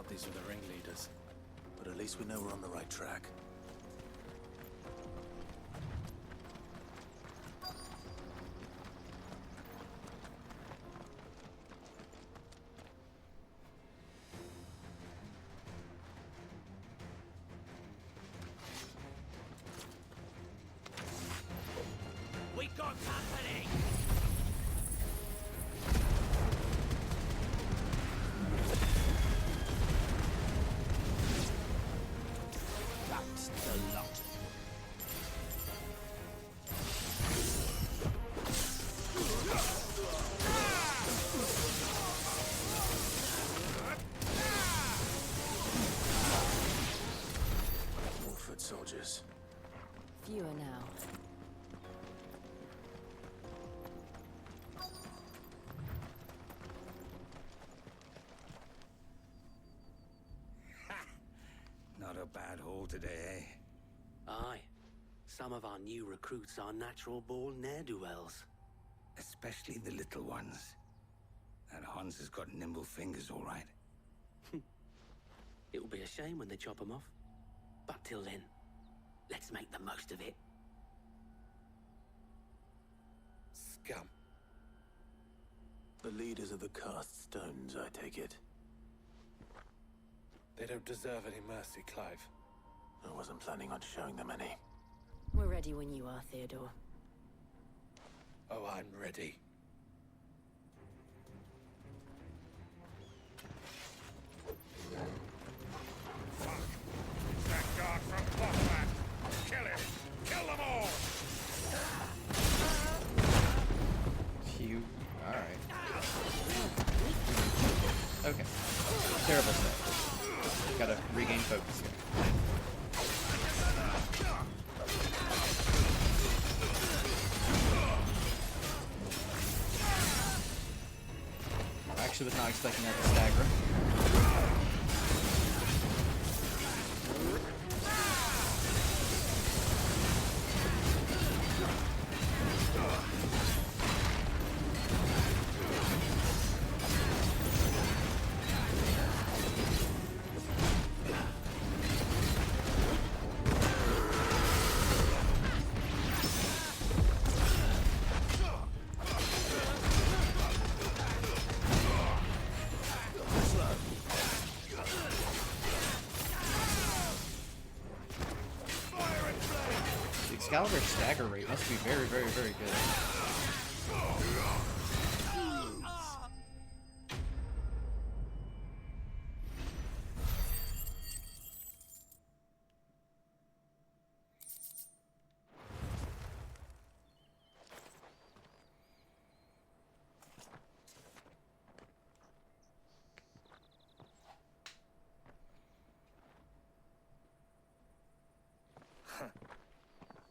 These are the ringleaders. But at least we know we're on the right track. We got company! That's the lot. a bad haul today, eh? Aye. Some of our new recruits are natural-born ne'er-do-wells. Especially the little ones. That Hans has got nimble fingers, all right. It'll be a shame when they chop them off. But till then, let's make the most of it. Scum. The leaders of the cast stones, I take it. They don't deserve any mercy, Clive. I wasn't planning on showing them any. We're ready when you are, Theodore. Oh, I'm ready. Fuck! That guard from Blockland! Kill him! Kill them all! You. Alright. Okay. Terrible stuff. Gotta regain focus here. I actually was not expecting that to stagger. Excalibur's stagger rate must be very, very, very good.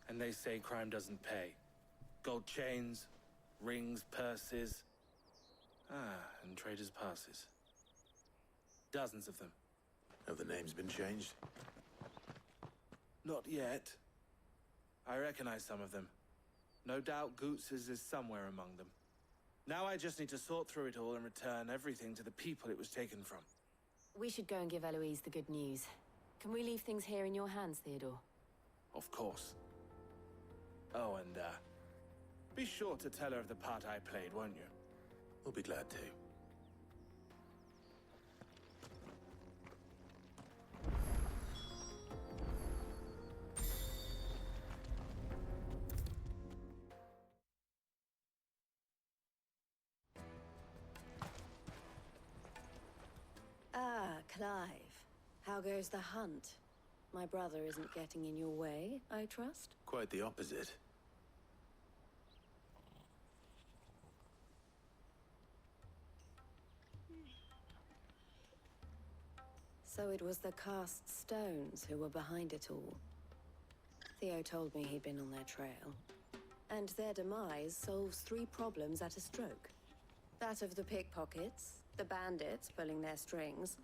And they say crime doesn't pay. Gold chains, rings, purses. And traders' passes. Dozens of them. Have the names been changed? Not yet. I recognize some of them. No doubt Goots's is somewhere among them. Now I just need to sort through it all and return everything to the people it was taken from. We should go and give Eloise the good news. Can we leave things here in your hands, Theodore? Of course. Oh, and, be sure to tell her of the part I played, won't you? We'll be glad to. Ah, Clive. How goes the hunt? My brother isn't getting in your way, I trust? Quite the opposite. So it was the cast stones who were behind it all. Theo told me he'd been on their trail. And their demise solves 3 problems at a stroke. That of the pickpockets, the bandits pulling their strings,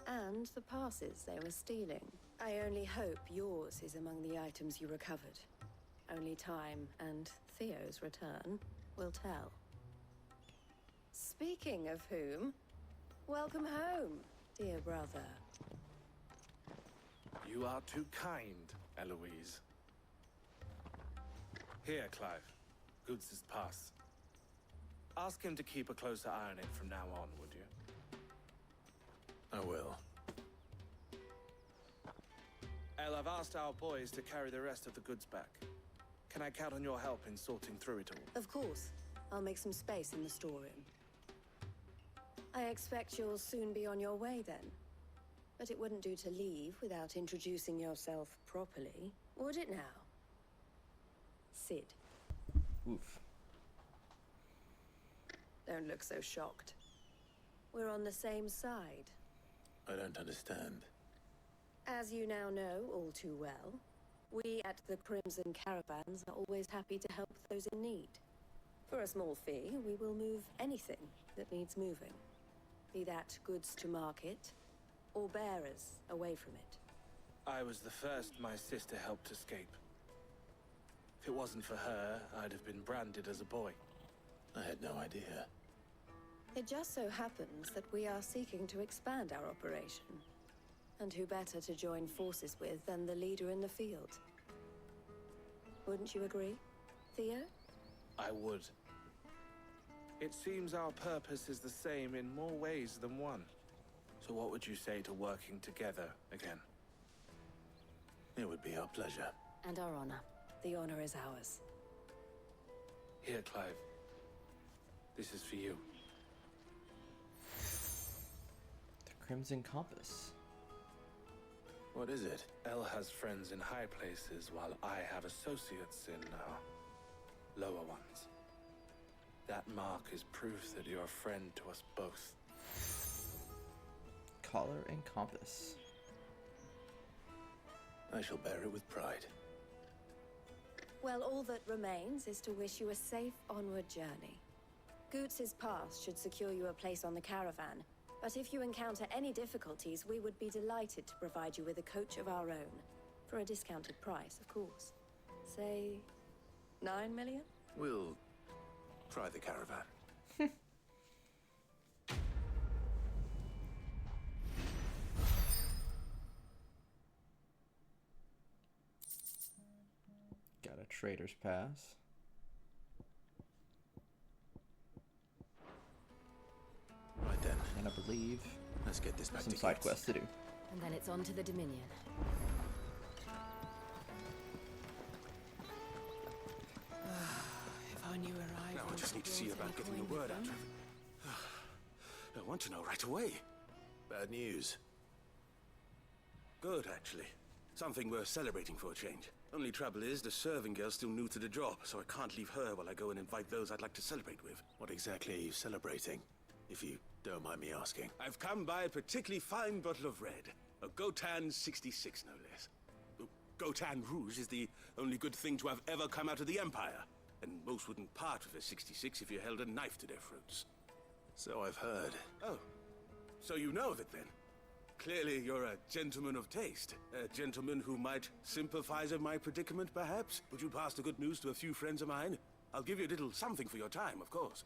and the passes they were stealing. I only hope yours is among the items you recovered. Only time and Theo's return will tell. Speaking of whom, welcome home, dear brother. You are too kind, Eloise. Here, Clive. Goots's pass. Ask him to keep a closer eye on it from now on, would you? I will. El, I've asked our boys to carry the rest of the goods back. Can I count on your help in sorting through it all? Of course. I'll make some space in the storeroom. I expect you'll soon be on your way then. But it wouldn't do to leave without introducing yourself properly, would it now? Sid. Oof. Don't look so shocked. We're on the same side. I don't understand. As you now know all too well, we at the Crimson Caravans are always happy to help those in need. For a small fee, we will move anything that needs moving. Be that goods to market, or bearers away from it. I was the first my sister helped escape. If it wasn't for her, I'd have been branded as a boy. I had no idea. It just so happens that we are seeking to expand our operation. And who better to join forces with than the leader in the field? Wouldn't you agree, Theo? I would. It seems our purpose is the same in more ways than one. So what would you say to working together again? It would be our pleasure. And our honor. The honor is ours. Here, Clive. This is for you. The Crimson Compass. What is it? Elle has friends in high places, while I have associates in, lower ones. That mark is proof that you're a friend to us both. Collar and compass. I shall bear it with pride. Well, all that remains is to wish you a safe onward journey. Goots's pass should secure you a place on the caravan, but if you encounter any difficulties, we would be delighted to provide you with a coach of our own. For a discounted price, of course. Say, 9 million? We'll try the caravan. Got a trader's pass. Right then. And I believe let's get this back some to side Goots. quests to do. And then it's on to the Dominion. If I knew where I Now I just need to see about getting the word out of him. I want to know right away. Bad news. Good, actually. Something worth celebrating for a change. Only trouble is, the serving girl's still new to the job, so I can't leave her while I go and invite those I'd like to celebrate with. What exactly are you celebrating, if you don't mind me asking? I've come by a particularly fine bottle of red. A Gotan 66, no less. Gotan Rouge is the only good thing to have ever come out of the Empire. And most wouldn't part with a 66 if you held a knife to their throats. So I've heard. Oh, so you know of it then? Clearly you're a gentleman of taste. A gentleman who might sympathize with my predicament, perhaps? Would you pass the good news to a few friends of mine? I'll give you a little something for your time, of course.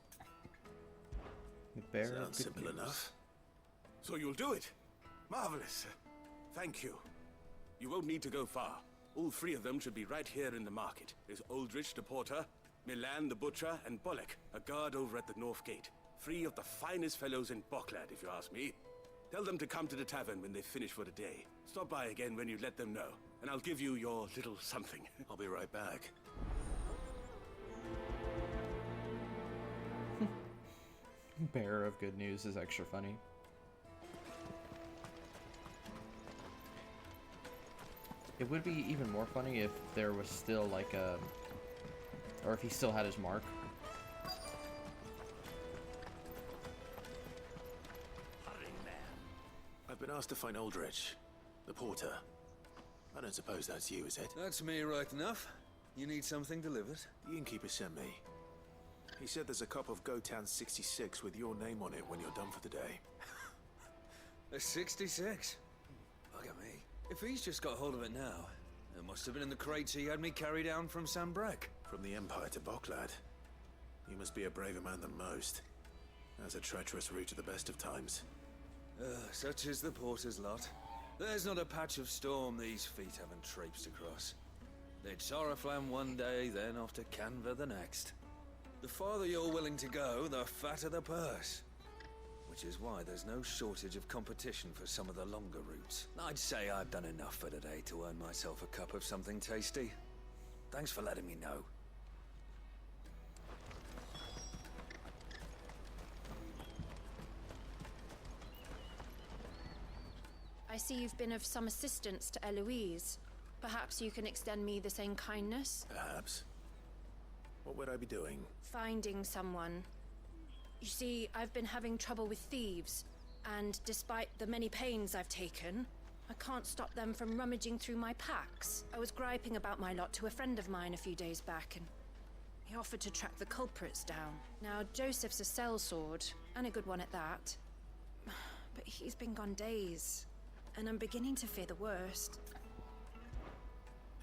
Sounds simple enough. So you'll do it? Marvelous. Thank you. You won't need to go far. All three of them should be right here in the market. There's Aldrich the porter, Milan the butcher, and Bolek, a guard over at the north gate. Three of the finest fellows in Boklad, if you ask me. Tell them to come to the tavern when they finish for the day. Stop by again when you let them know, and I'll give you your little something. I'll be right back. Bearer of good news is extra funny. It would be even more funny if there was still like a... or if he still had his mark. I've been asked to find Aldrich, the porter. I don't suppose that's you, is it? That's me right enough. You need something delivered? The innkeeper sent me. He said there's a cup of Gotan 66 with your name on it when you're done for the day. A 66? Bugger me. If he's just got hold of it now, it must have been in the crates he had me carry down from Sambrek. From the Empire to Boklad. You must be a braver man than most. That's a treacherous route to the best of times. Such is the porter's lot. There's not a patch of storm these feet haven't traipsed across. They'd Soraflam one day, then off to Canva the next. The farther you're willing to go, the fatter the purse. Which is why there's no shortage of competition for some of the longer routes. I'd say I've done enough for today to earn myself a cup of something tasty. Thanks for letting me know. I see you've been of some assistance to Eloise. Perhaps you can extend me the same kindness? Perhaps. What would I be doing? Finding someone. You see, I've been having trouble with thieves, and despite the many pains I've taken, I can't stop them from rummaging through my packs. I was griping about my lot to a friend of mine a few days back, and he offered to track the culprits down. Now, Joseph's a sellsword, and a good one at that. But he's been gone days, and I'm beginning to fear the worst.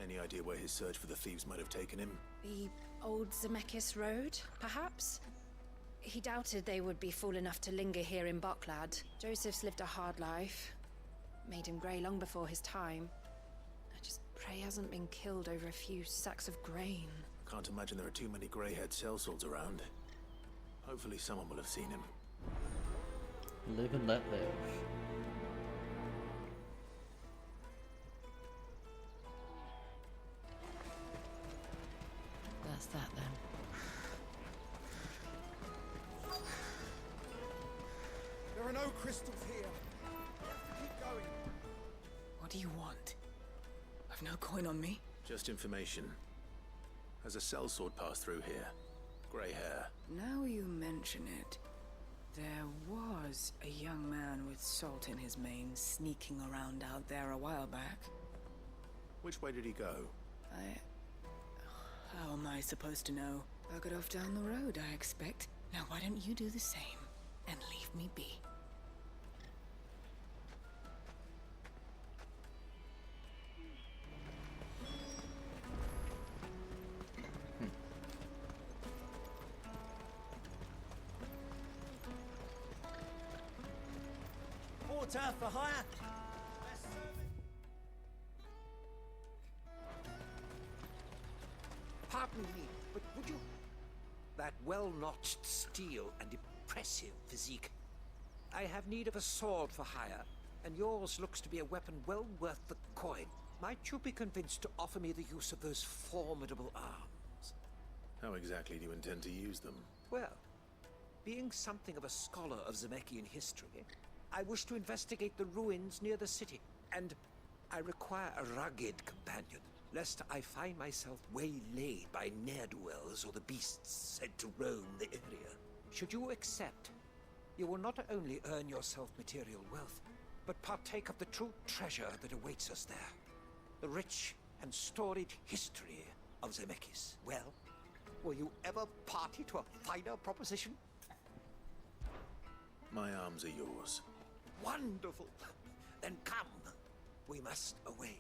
Any idea where his search for the thieves might have taken him? The old Zemeckis Road, perhaps? He doubted they would be fool enough to linger here in Boklad. Joseph's lived a hard life. Made him grey long before his time. I just pray he hasn't been killed over a few sacks of grain. Can't imagine there are too many grey-haired sellswords around. Hopefully someone will have seen him. Live and let live. That's that then. There are no crystals here. We have to keep going. What do you want? I've no coin on me. Just information. Has a sellsword passed through here? Grey hair. Now you mention it, there was a young man with salt in his mane sneaking around out there a while back. Which way did he go? How am I supposed to know? Buggered off down the road, I expect. Now why don't you do the same and leave me be? Water for hire. Pardon me, but would you... That well-notched steel and impressive physique. I have need of a sword for hire, and yours looks to be a weapon well worth the coin. Might you be convinced to offer me the use of those formidable arms? How exactly do you intend to use them? Well, being something of a scholar of Zemeckis history, I wish to investigate the ruins near the city, and I require a rugged companion, lest I find myself waylaid by ne'er-do-wells or the beasts said to roam the area. Should you accept, you will not only earn yourself material wealth, but partake of the true treasure that awaits us there. The rich and storied history of Zemeckis. Well, will you ever party to a finer proposition? My arms are yours. Wonderful! Then come. We must away.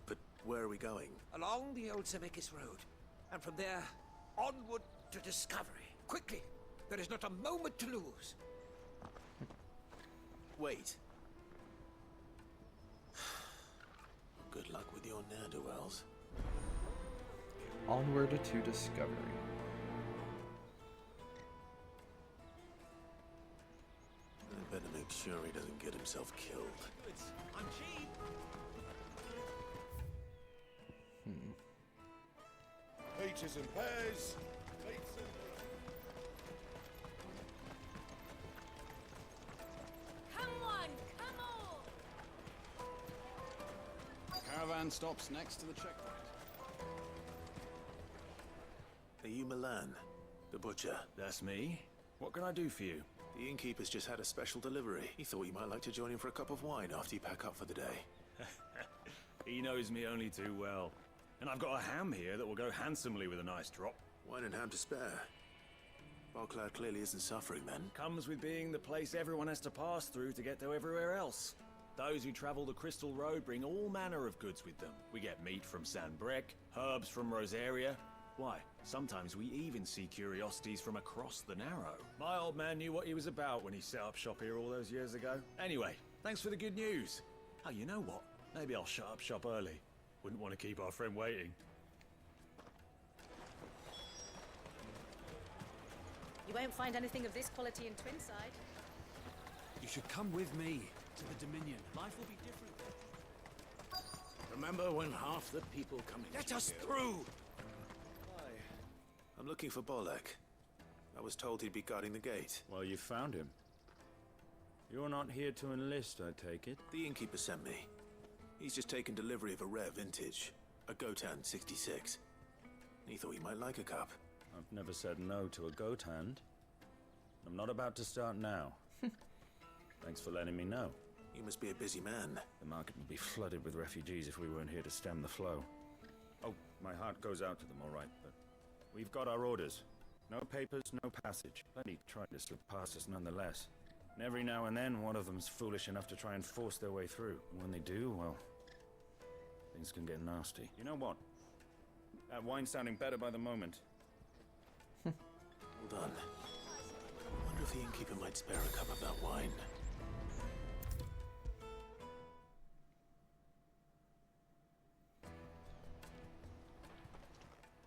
But where are we going? Along the old Zemeckis Road. And from there, onward to discovery. Quickly! There is not a moment to lose. Wait. Good luck with your ne'er-do-wells. Onward to discovery. I better make sure he doesn't get himself killed. I'm cheap. Peaches and pears. Come on, come on! Caravan stops next to the checkpoint. Are you Milan, the butcher? That's me. What can I do for you? The innkeeper's just had a special delivery. He thought you might like to join him for a cup of wine after you pack up for the day. He knows me only too well. And I've got a ham here that will go handsomely with a nice drop. Wine and ham to spare. Boklad clearly isn't suffering then. Comes with being the place everyone has to pass through to get to everywhere else. Those who travel the Crystal Road bring all manner of goods with them. We get meat from San Brec, herbs from Rosaria. Why, sometimes we even see curiosities from across the Narrow. My old man knew what he was about when he set up shop here all those years ago. Anyway, thanks for the good news. Oh, you know what? Maybe I'll shut up shop early. Wouldn't want to keep our friend waiting. You won't find anything of this quality in Twinside. You should come with me to the Dominion. Life will be different. Remember when half the people coming Let to us here- through! I'm looking for Bolek. I was told he'd be guarding the gate. Well, you found him. You're not here to enlist, I take it? The innkeeper sent me. He's just taken delivery of a rare vintage, a Gotan 66. He thought you might like a cup. I've never said no to a goat hand. I'm not about to start now. Thanks for letting me know. You must be a busy man. The market would be flooded with refugees if we weren't here to stem the flow. Oh, my heart goes out to them, all right, but we've got our orders. No papers, no passage. Plenty trying to slip past us nonetheless. And every now and then, one of them's foolish enough to try and force their way through. And when they do, well, things can get nasty. You know what? That wine's sounding better by the moment. Hold on. I wonder if the innkeeper might spare a cup of that wine.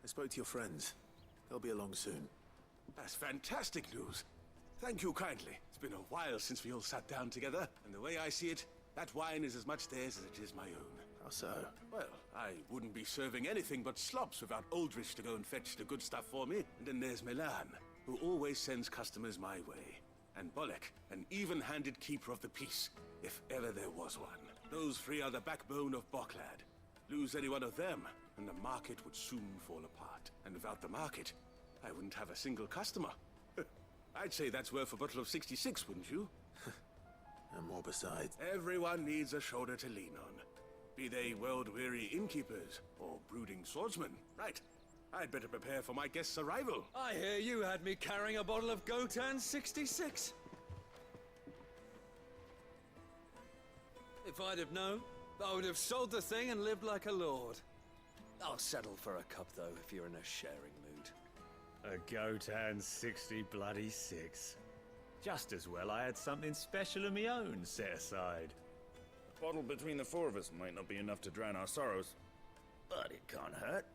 I spoke to your friends. They'll be along soon. That's fantastic news. Thank you kindly. It's been a while since we all sat down together, and the way I see it, that wine is as much theirs as it is my own. How so? Well, I wouldn't be serving anything but slops without Aldrich to go and fetch the good stuff for me. And then there's Milan, who always sends customers my way. And Bolek, an even-handed keeper of the peace, if ever there was one. Those three are the backbone of Boklad. Lose any one of them, and the market would soon fall apart. And without the market, I wouldn't have a single customer. I'd say that's worth a bottle of 66, wouldn't you? And more besides. Everyone needs a shoulder to lean on. Be they world-weary innkeepers or brooding swordsmen. Right. I'd better prepare for my guest's arrival. I hear you had me carrying a bottle of Gotan 66. If I'd have known, I would have sold the thing and lived like a lord. I'll settle for a cup, though, if you're in a sharing mood. A Gotan 60 bloody 6. Just as well I had something special of my own set aside. A bottle between the four of us might not be enough to drown our sorrows, but it can't hurt.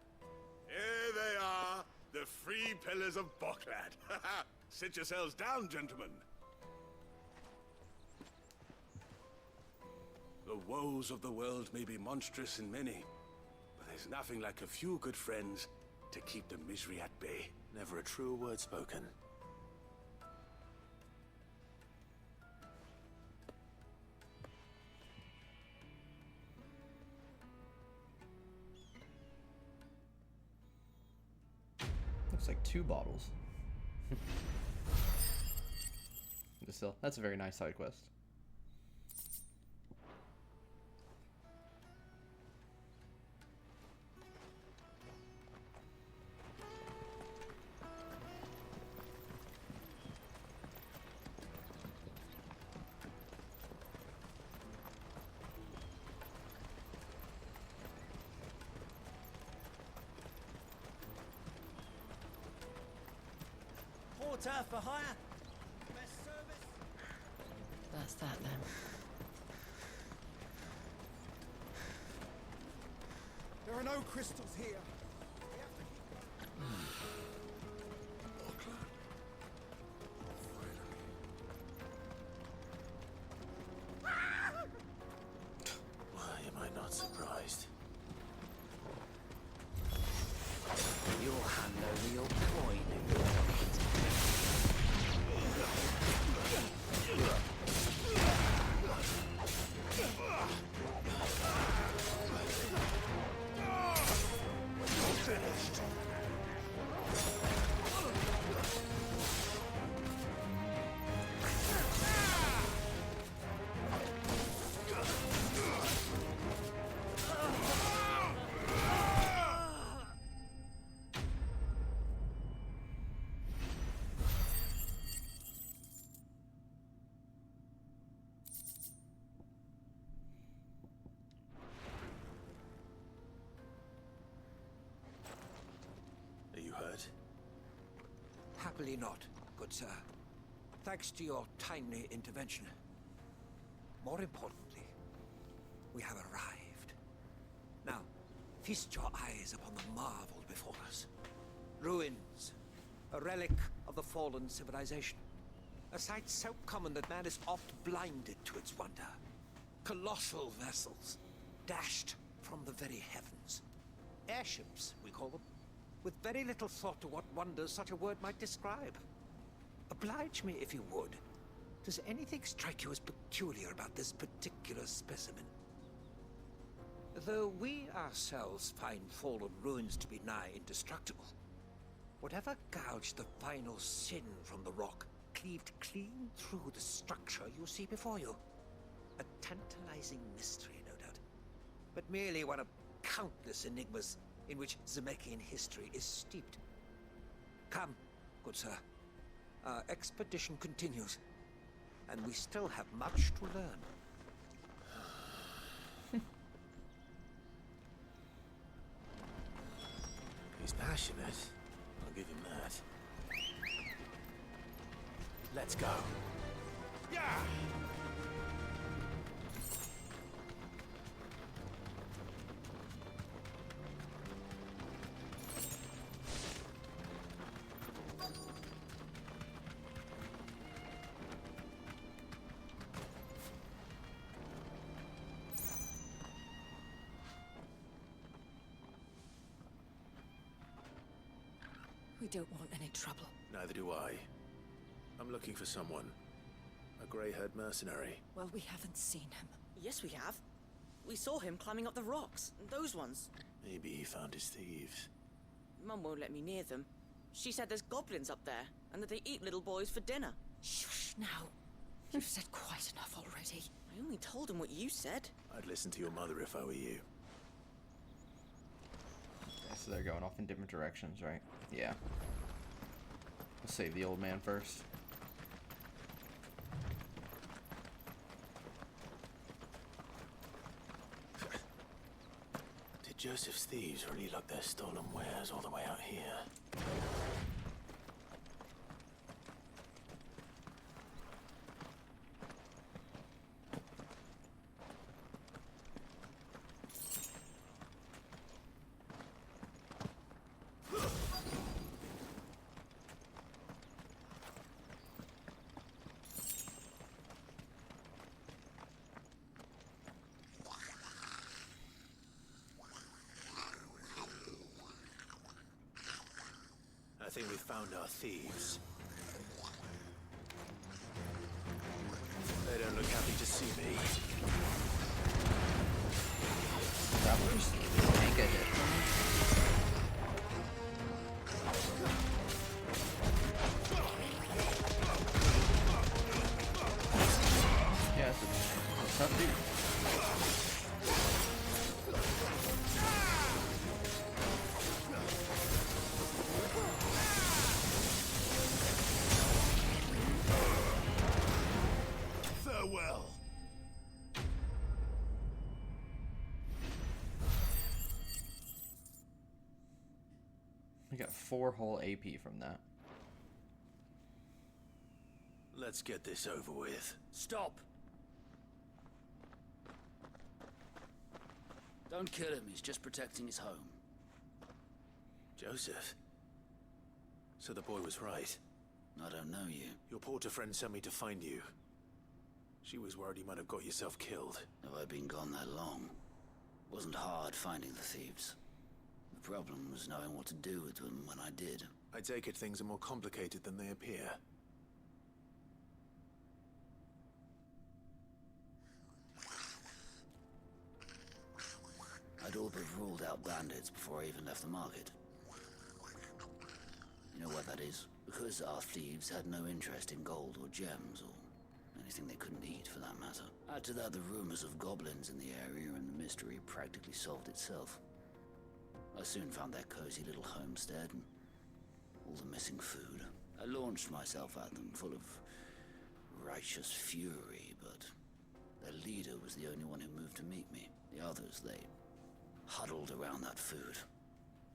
Here they are, the three pillars of Boklad. Sit yourselves down, gentlemen. The woes of the world may be monstrous in many, but there's nothing like a few good friends to keep the misery at bay. Never a true word spoken. Looks like 2 bottles. But still, that's a very nice side quest. Porter for hire. Best service. That's that then. There are no crystals here. Why am I not surprised? You'll hand over your coin if you're finished. Are you hurt? Happily not, good sir. Thanks to your timely intervention. More importantly, we have arrived. Now, feast your eyes upon the marvel before us. Ruins, a relic of the fallen civilization. A sight so common that man is oft blinded to its wonder. Colossal vessels, dashed from the very heavens. Airships, we call them, with very little thought to what wonders such a word might describe. Oblige me if you would. Does anything strike you as peculiar about this particular specimen? Though we ourselves find fallen ruins to be nigh indestructible, whatever gouged the final sin from the rock cleaved clean through the structure you see before you. A tantalizing mystery, no doubt, but merely one of countless enigmas in which Zemeckis history is steeped. Come, good sir. Our expedition continues, and we still have much to learn. He's passionate. I'll give him that. Let's go. Yeah! We don't want any trouble. Neither do I. I'm looking for someone. A grey-haired mercenary. Well, we haven't seen him. Yes, we have. We saw him climbing up the rocks. Those ones. Maybe he found his thieves. Mum won't let me near them. She said there's goblins up there, and that they eat little boys for dinner. Shush now. You've said quite enough already. I only told him what you said. I'd listen to your mother if I were you. Okay, so they're going off in different directions, right? Yeah. Let's save the old man first. Did Joseph's thieves really lug their stolen wares all the way out here? I think we found our thieves. They don't look happy to see me. Travelers, can't get hit. Yeah, it's a tough dude. We got 4 whole AP from that. Let's get this over with. Stop! Don't kill him, he's just protecting his home. Joseph? So the boy was right. I don't know you. Your porter friend sent me to find you. She was worried you might have got yourself killed. Have I been gone that long? Wasn't hard finding the thieves. The problem was knowing what to do with them when I did. I take it things are more complicated than they appear. I'd all but ruled out bandits before I even left the market. You know what that is? Because our thieves had no interest in gold or gems or anything they couldn't eat for that matter. Add to that the rumors of goblins in the area and the mystery practically solved itself. I soon found their cozy little homestead and all the missing food. I launched myself at them full of righteous fury, but their leader was the only one who moved to meet me. The others, they huddled around that food,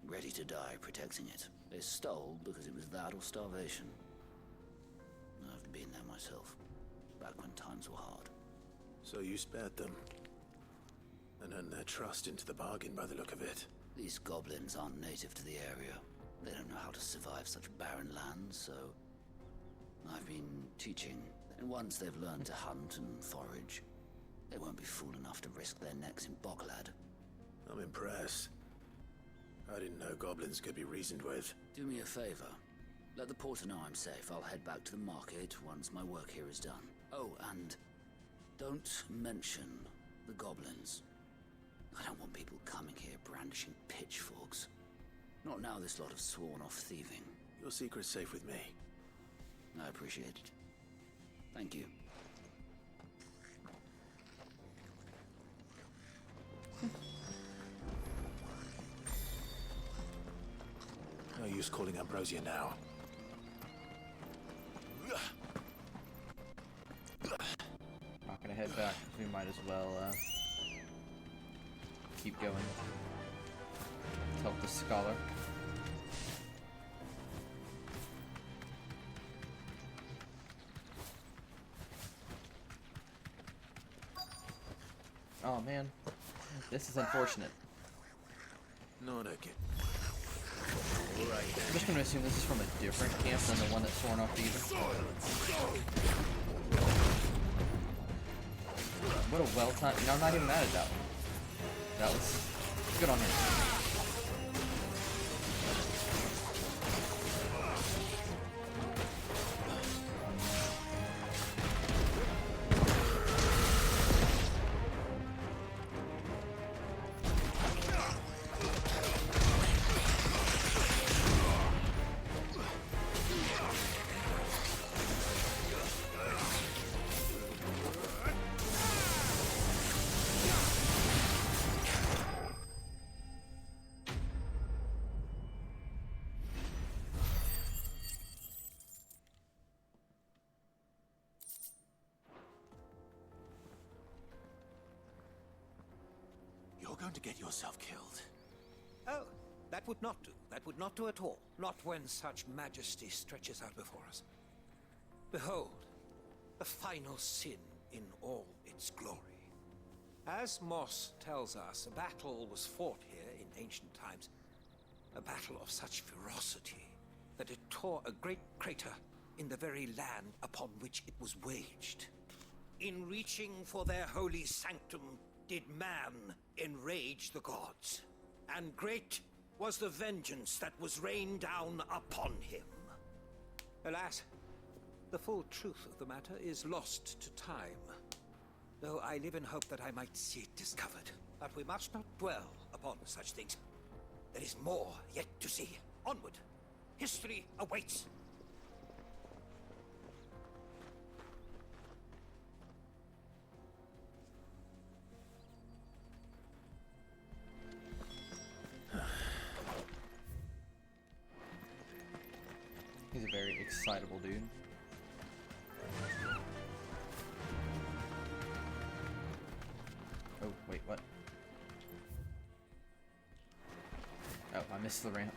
ready to die protecting it. They stole because it was that or starvation. I've been there myself, back when times were hard. So you spared them, and earned their trust into the bargain by the look of it. These goblins aren't native to the area. They don't know how to survive such barren lands, so I've been teaching. And once they've learned to hunt and forage, they won't be fool enough to risk their necks in Boklad. I'm impressed. I didn't know goblins could be reasoned with. Do me a favor. Let the porter know I'm safe. I'll head back to the market once my work here is done. Oh, and don't mention the goblins. I don't want people coming here brandishing pitchforks. Not now this lot have sworn off thieving. Your secret's safe with me. I appreciate it. Thank you. No use calling Ambrosia now. Not gonna head back. We might as well keep going. Help the scholar. Oh man, this is unfortunate. Not again. I'm just gonna assume this is from a different camp than the one that Soren off Beaver. What a well-timed. You know, I'm not even mad at that one. That was good on him. You're going to get yourself killed. Oh, that would not do. That would not do at all. Not when such majesty stretches out before us. Behold, the final sin in all its glory. As Moss tells us, a battle was fought here in ancient times. A battle of such ferocity that it tore a great crater in the very land upon which it was waged. In reaching for their holy sanctum, did man enrage the gods, and great was the vengeance that was rained down upon him. Alas, the full truth of the matter is lost to time, though I live in hope that I might see it discovered. But we must not dwell upon such things. There is more yet to see. Onward! History awaits! He's a very excitable dude. Oh, wait, what? Oh, I missed the ramp.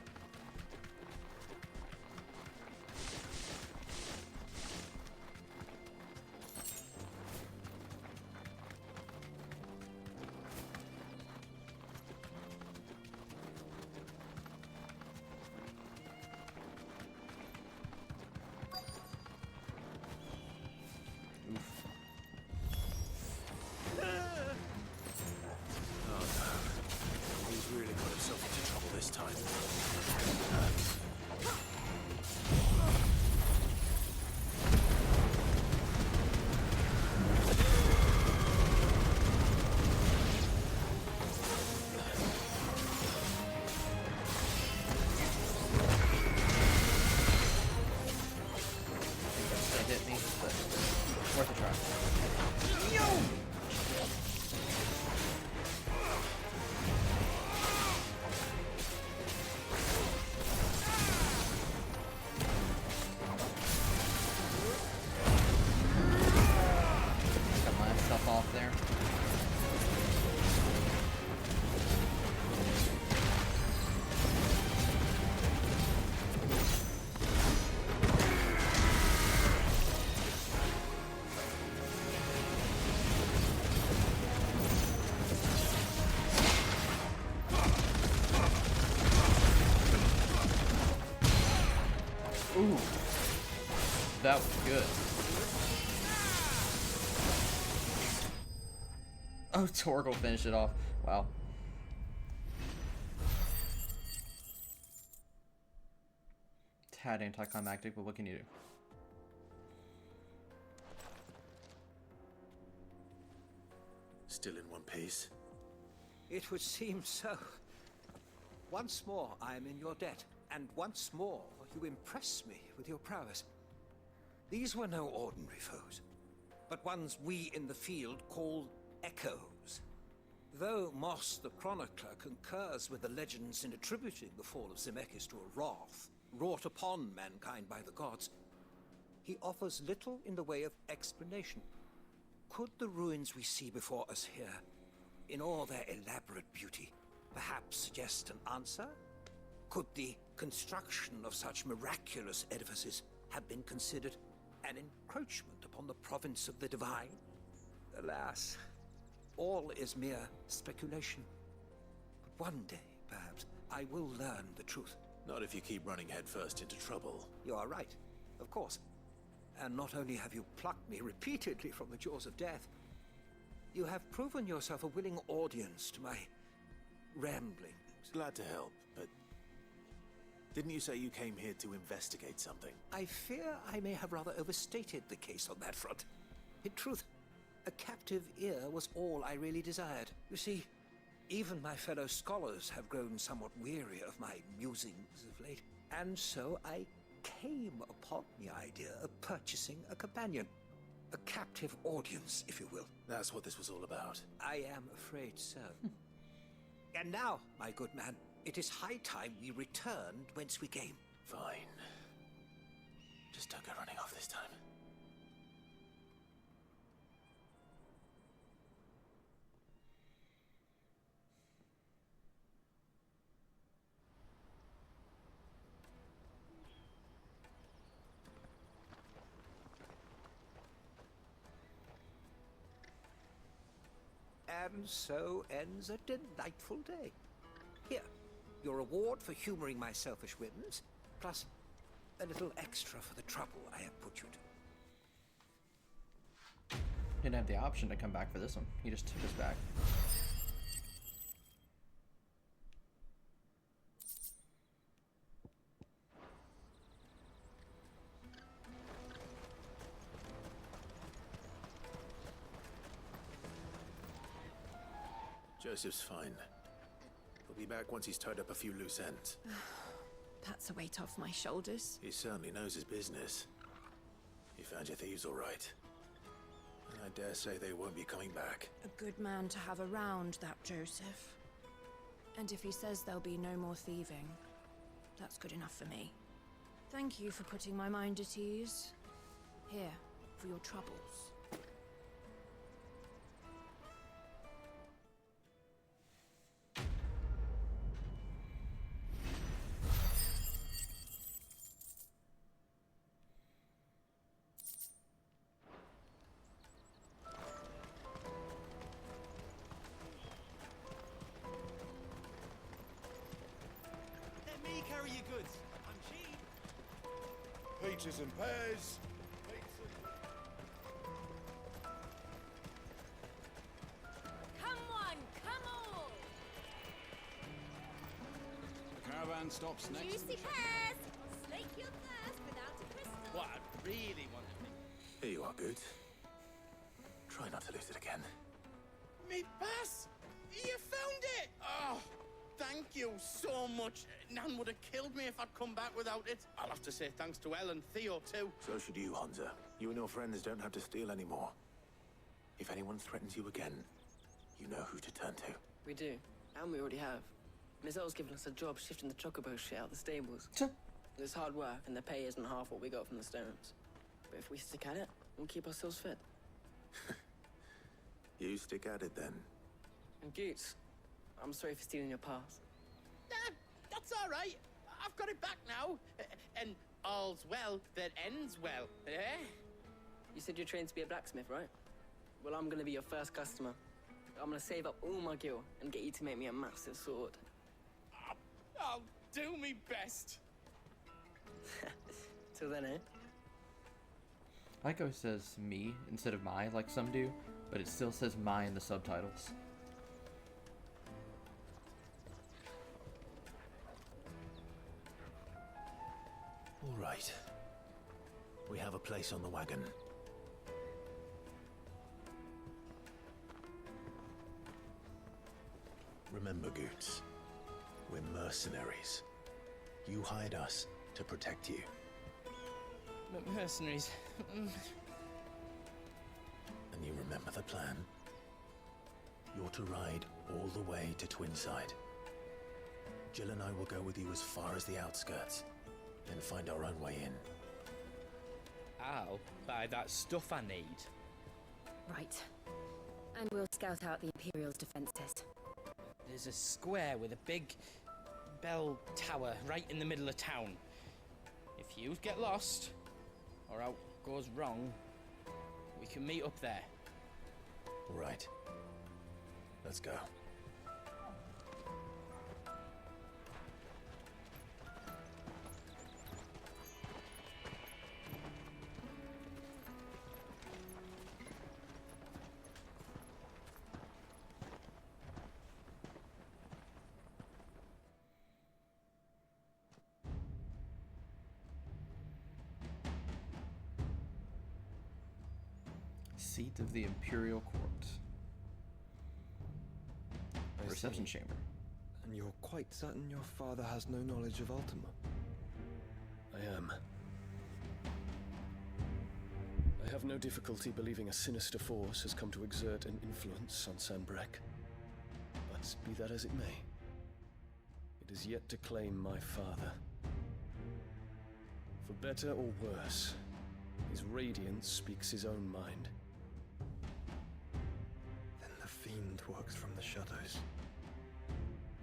Ooh, that was good. Oh, Torgal finished it off. Wow. Tad anticlimactic, but what can you do? Still in one piece? It would seem so. Once more I am in your debt, and once more you impress me with your prowess. These were no ordinary foes, but ones we in the field call echoes. Though Moss the Chronicler concurs with the legends in attributing the fall of Zemeckis to a wrath wrought upon mankind by the gods, he offers little in the way of explanation. Could the ruins we see before us here, in all their elaborate beauty, perhaps suggest an answer? Could the construction of such miraculous edifices have been considered an encroachment upon the province of the divine? Alas, all is mere speculation. But one day, perhaps, I will learn the truth. Not if you keep running headfirst into trouble. You are right, of course. And not only have you plucked me repeatedly from the jaws of death, you have proven yourself a willing audience to my ramblings. Glad to help, but didn't you say you came here to investigate something? I fear I may have rather overstated the case on that front. In truth, a captive ear was all I really desired. You see, even my fellow scholars have grown somewhat weary of my musings of late, and so I came upon the idea of purchasing a companion. A captive audience, if you will. That's what this was all about. I am afraid so. And now, my good man, it is high time we returned whence we came. Fine. Just don't go running off this time. And so ends a delightful day. Here, your reward for humoring my selfish whims, plus a little extra for the trouble I have put you to. Didn't have the option to come back for this one. He just took us back. Joseph's fine. He'll be back once he's tied up a few loose ends. That's a weight off my shoulders. He certainly knows his business. He found your thieves all right. And I dare say they won't be coming back. A good man to have around, that Joseph. And if he says there'll be no more thieving, that's good enough for me. Thank you for putting my mind at ease. Here, for your troubles. Carry your goods. I'm cheap. Peaches and pears. Come on, come on! The caravan stops next. Juicy pears! Slake your thirst without a crystal. What I really wanted me. Here you are, Goot. Try not to lose it again. Me pass! You found it! Oh, thank you so much. Nan would have killed me if I'd come back without it. I'll have to say thanks to Elle and Theo, too. So should you, Hansa. You and your friends don't have to steal anymore. If anyone threatens you again, you know who to turn to. We do, and we already have. Miss Earl's given us a job shifting the chocobo shit out the stables. It's hard work, and the pay isn't half what we got from the stones. But if we stick at it, we'll keep ourselves fit. You stick at it, then. And Goots, I'm sorry for stealing your pass. Nah, that's all right. I've got it back now. And all's well that ends well, eh? You said you're trained to be a blacksmith, right? Well, I'm gonna be your first customer. I'm gonna save up all my gil and get you to make me a massive sword. I'll do me best. Till then, eh? I like how it says me instead of my, like some do, but it still says my in the subtitles. All right. We have a place on the wagon. Remember, Goots, we're mercenaries. You hired us to protect you. Mercenaries. And you remember the plan? You're to ride all the way to Twinside. Jill and I will go with you as far as the outskirts, then find our own way in. I'll buy that stuff I need. Right. And we'll scout out the Imperial's defenses. There's a square with a big bell tower right in the middle of town. If you get lost, or out goes wrong, we can meet up there. All right. Let's go. Seat of the Imperial Court. Reception chamber. And you're quite certain your father has no knowledge of Ultima? I am. I have no difficulty believing a sinister force has come to exert an influence on Sanbreque. But be that as it may, it is yet to claim my father. For better or worse, his radiance speaks his own mind. Then the fiend works from the shadows.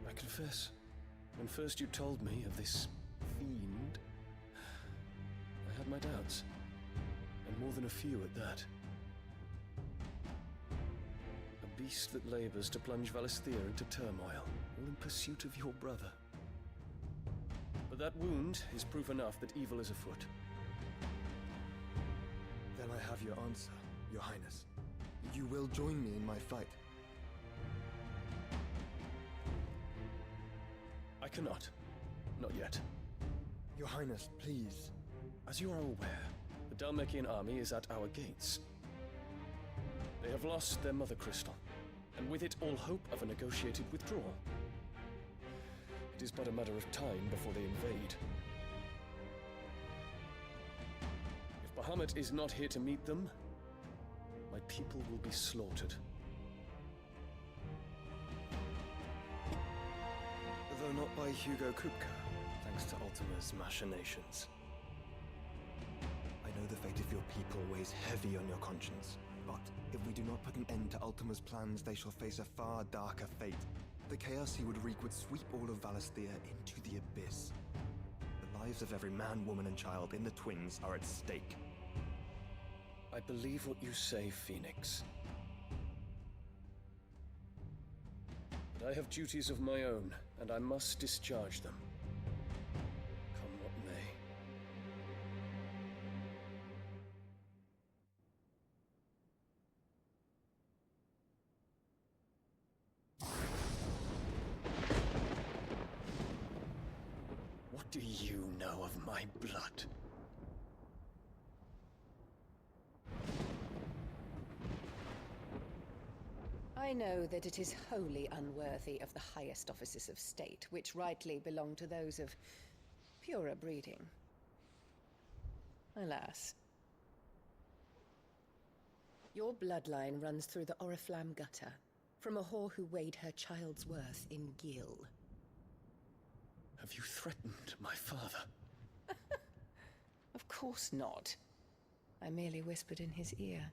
I confess, when first you told me of this fiend, I had my doubts, and more than a few at that. A beast that labors to plunge Valisthea into turmoil, all in pursuit of your brother. But that wound is proof enough that evil is afoot. Then I have your answer, Your Highness. You will join me in my fight. I cannot. Not yet. Your Highness, please. As you are aware, the Dhalmekian army is at our gates. They have lost their mother crystal, and with it all hope of a negotiated withdrawal. It is but a matter of time before they invade. If Bahamut is not here to meet them, my people will be slaughtered. Though not by Hugo Kupka, thanks to Ultima's machinations. I know the fate of your people weighs heavy on your conscience, but if we do not put an end to Ultima's plans, they shall face a far darker fate. The chaos he would wreak would sweep all of Valisthea into the abyss. The lives of every man, woman, and child in the Twins are at stake. I believe what you say, Phoenix. But I have duties of my own, and I must discharge them. Come what may. What do you know of my blood? I know that it is wholly unworthy of the highest offices of state, which rightly belong to those of purer breeding. Alas. Your bloodline runs through the Oriflamme gutter, from a whore who weighed her child's worth in gil. Have you threatened my father? Of course not. I merely whispered in his ear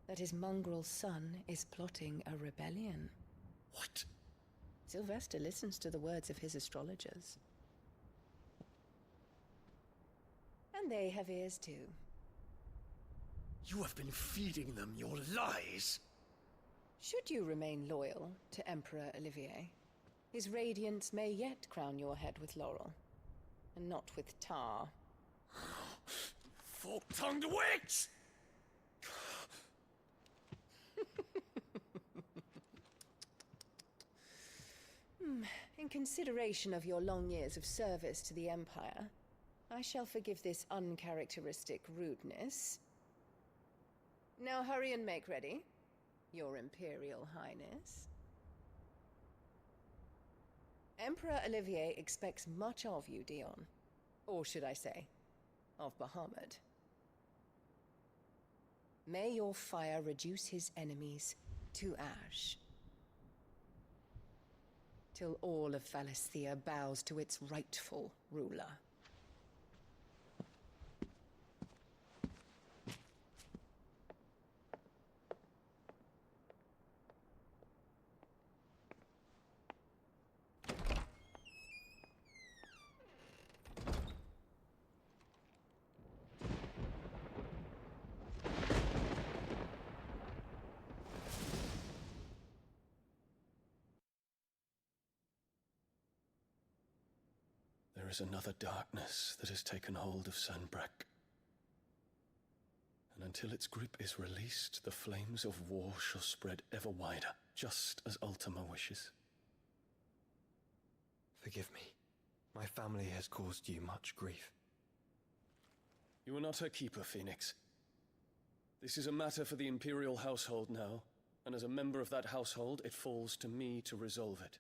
that his mongrel son is plotting a rebellion. What? Sylvester listens to the words of his astrologers. And they have ears too. You have been feeding them your lies! Should you remain loyal to Emperor Olivier, his radiance may yet crown your head with laurel, and not with tar. Fork-tongued witch! In consideration of your long years of service to the Empire, I shall forgive this uncharacteristic rudeness. Now hurry and make ready, Your Imperial Highness. Emperor Olivier expects much of you, Dion. Or should I say, of Bahamut. May your fire reduce his enemies to ash, till all of Valisthea bows to its rightful ruler. There is another darkness that has taken hold of Sanbreque. And until its grip is released, the flames of war shall spread ever wider, just as Ultima wishes. Forgive me. My family has caused you much grief. You are not her keeper, Phoenix. This is a matter for the Imperial household now, and as a member of that household, it falls to me to resolve it.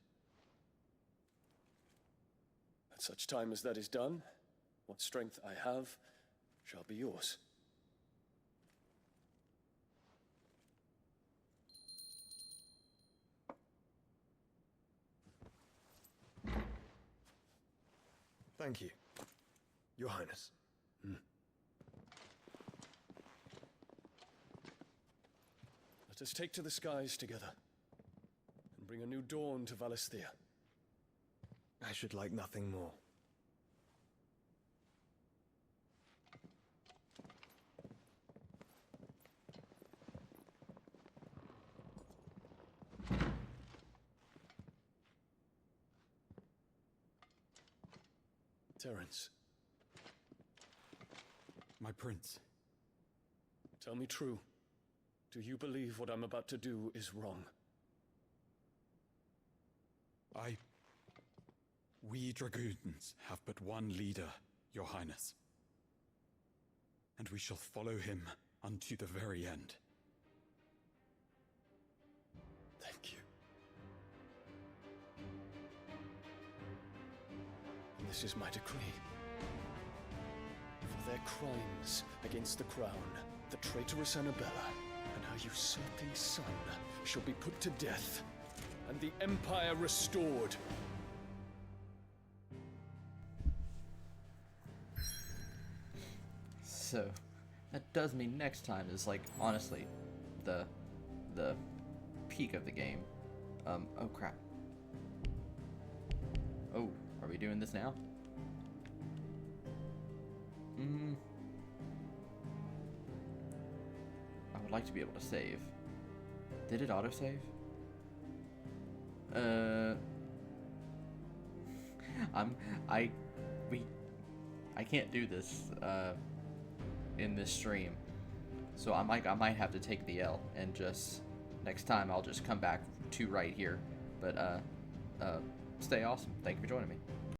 At such time as that is done, what strength I have shall be yours. Thank you, Your Highness. Let us take to the skies together, and bring a new dawn to Valisthea. I should like nothing more. Terence. My prince. Tell me true. Do you believe what I'm about to do is wrong? We dragoons have but one leader, Your Highness. And we shall follow him unto the very end. Thank you. And this is my decree. For their crimes against the crown, the traitorous Annabella and her usurping son shall be put to death, and the Empire restored. So, that does mean next time is, like, honestly, the peak of the game. Oh crap. Oh, are we doing this now? I would like to be able to save. Did it autosave? I can't do this, in this stream. So I might have to take the L and just, next time I'll just come back to right here. But, stay awesome. Thank you for joining me.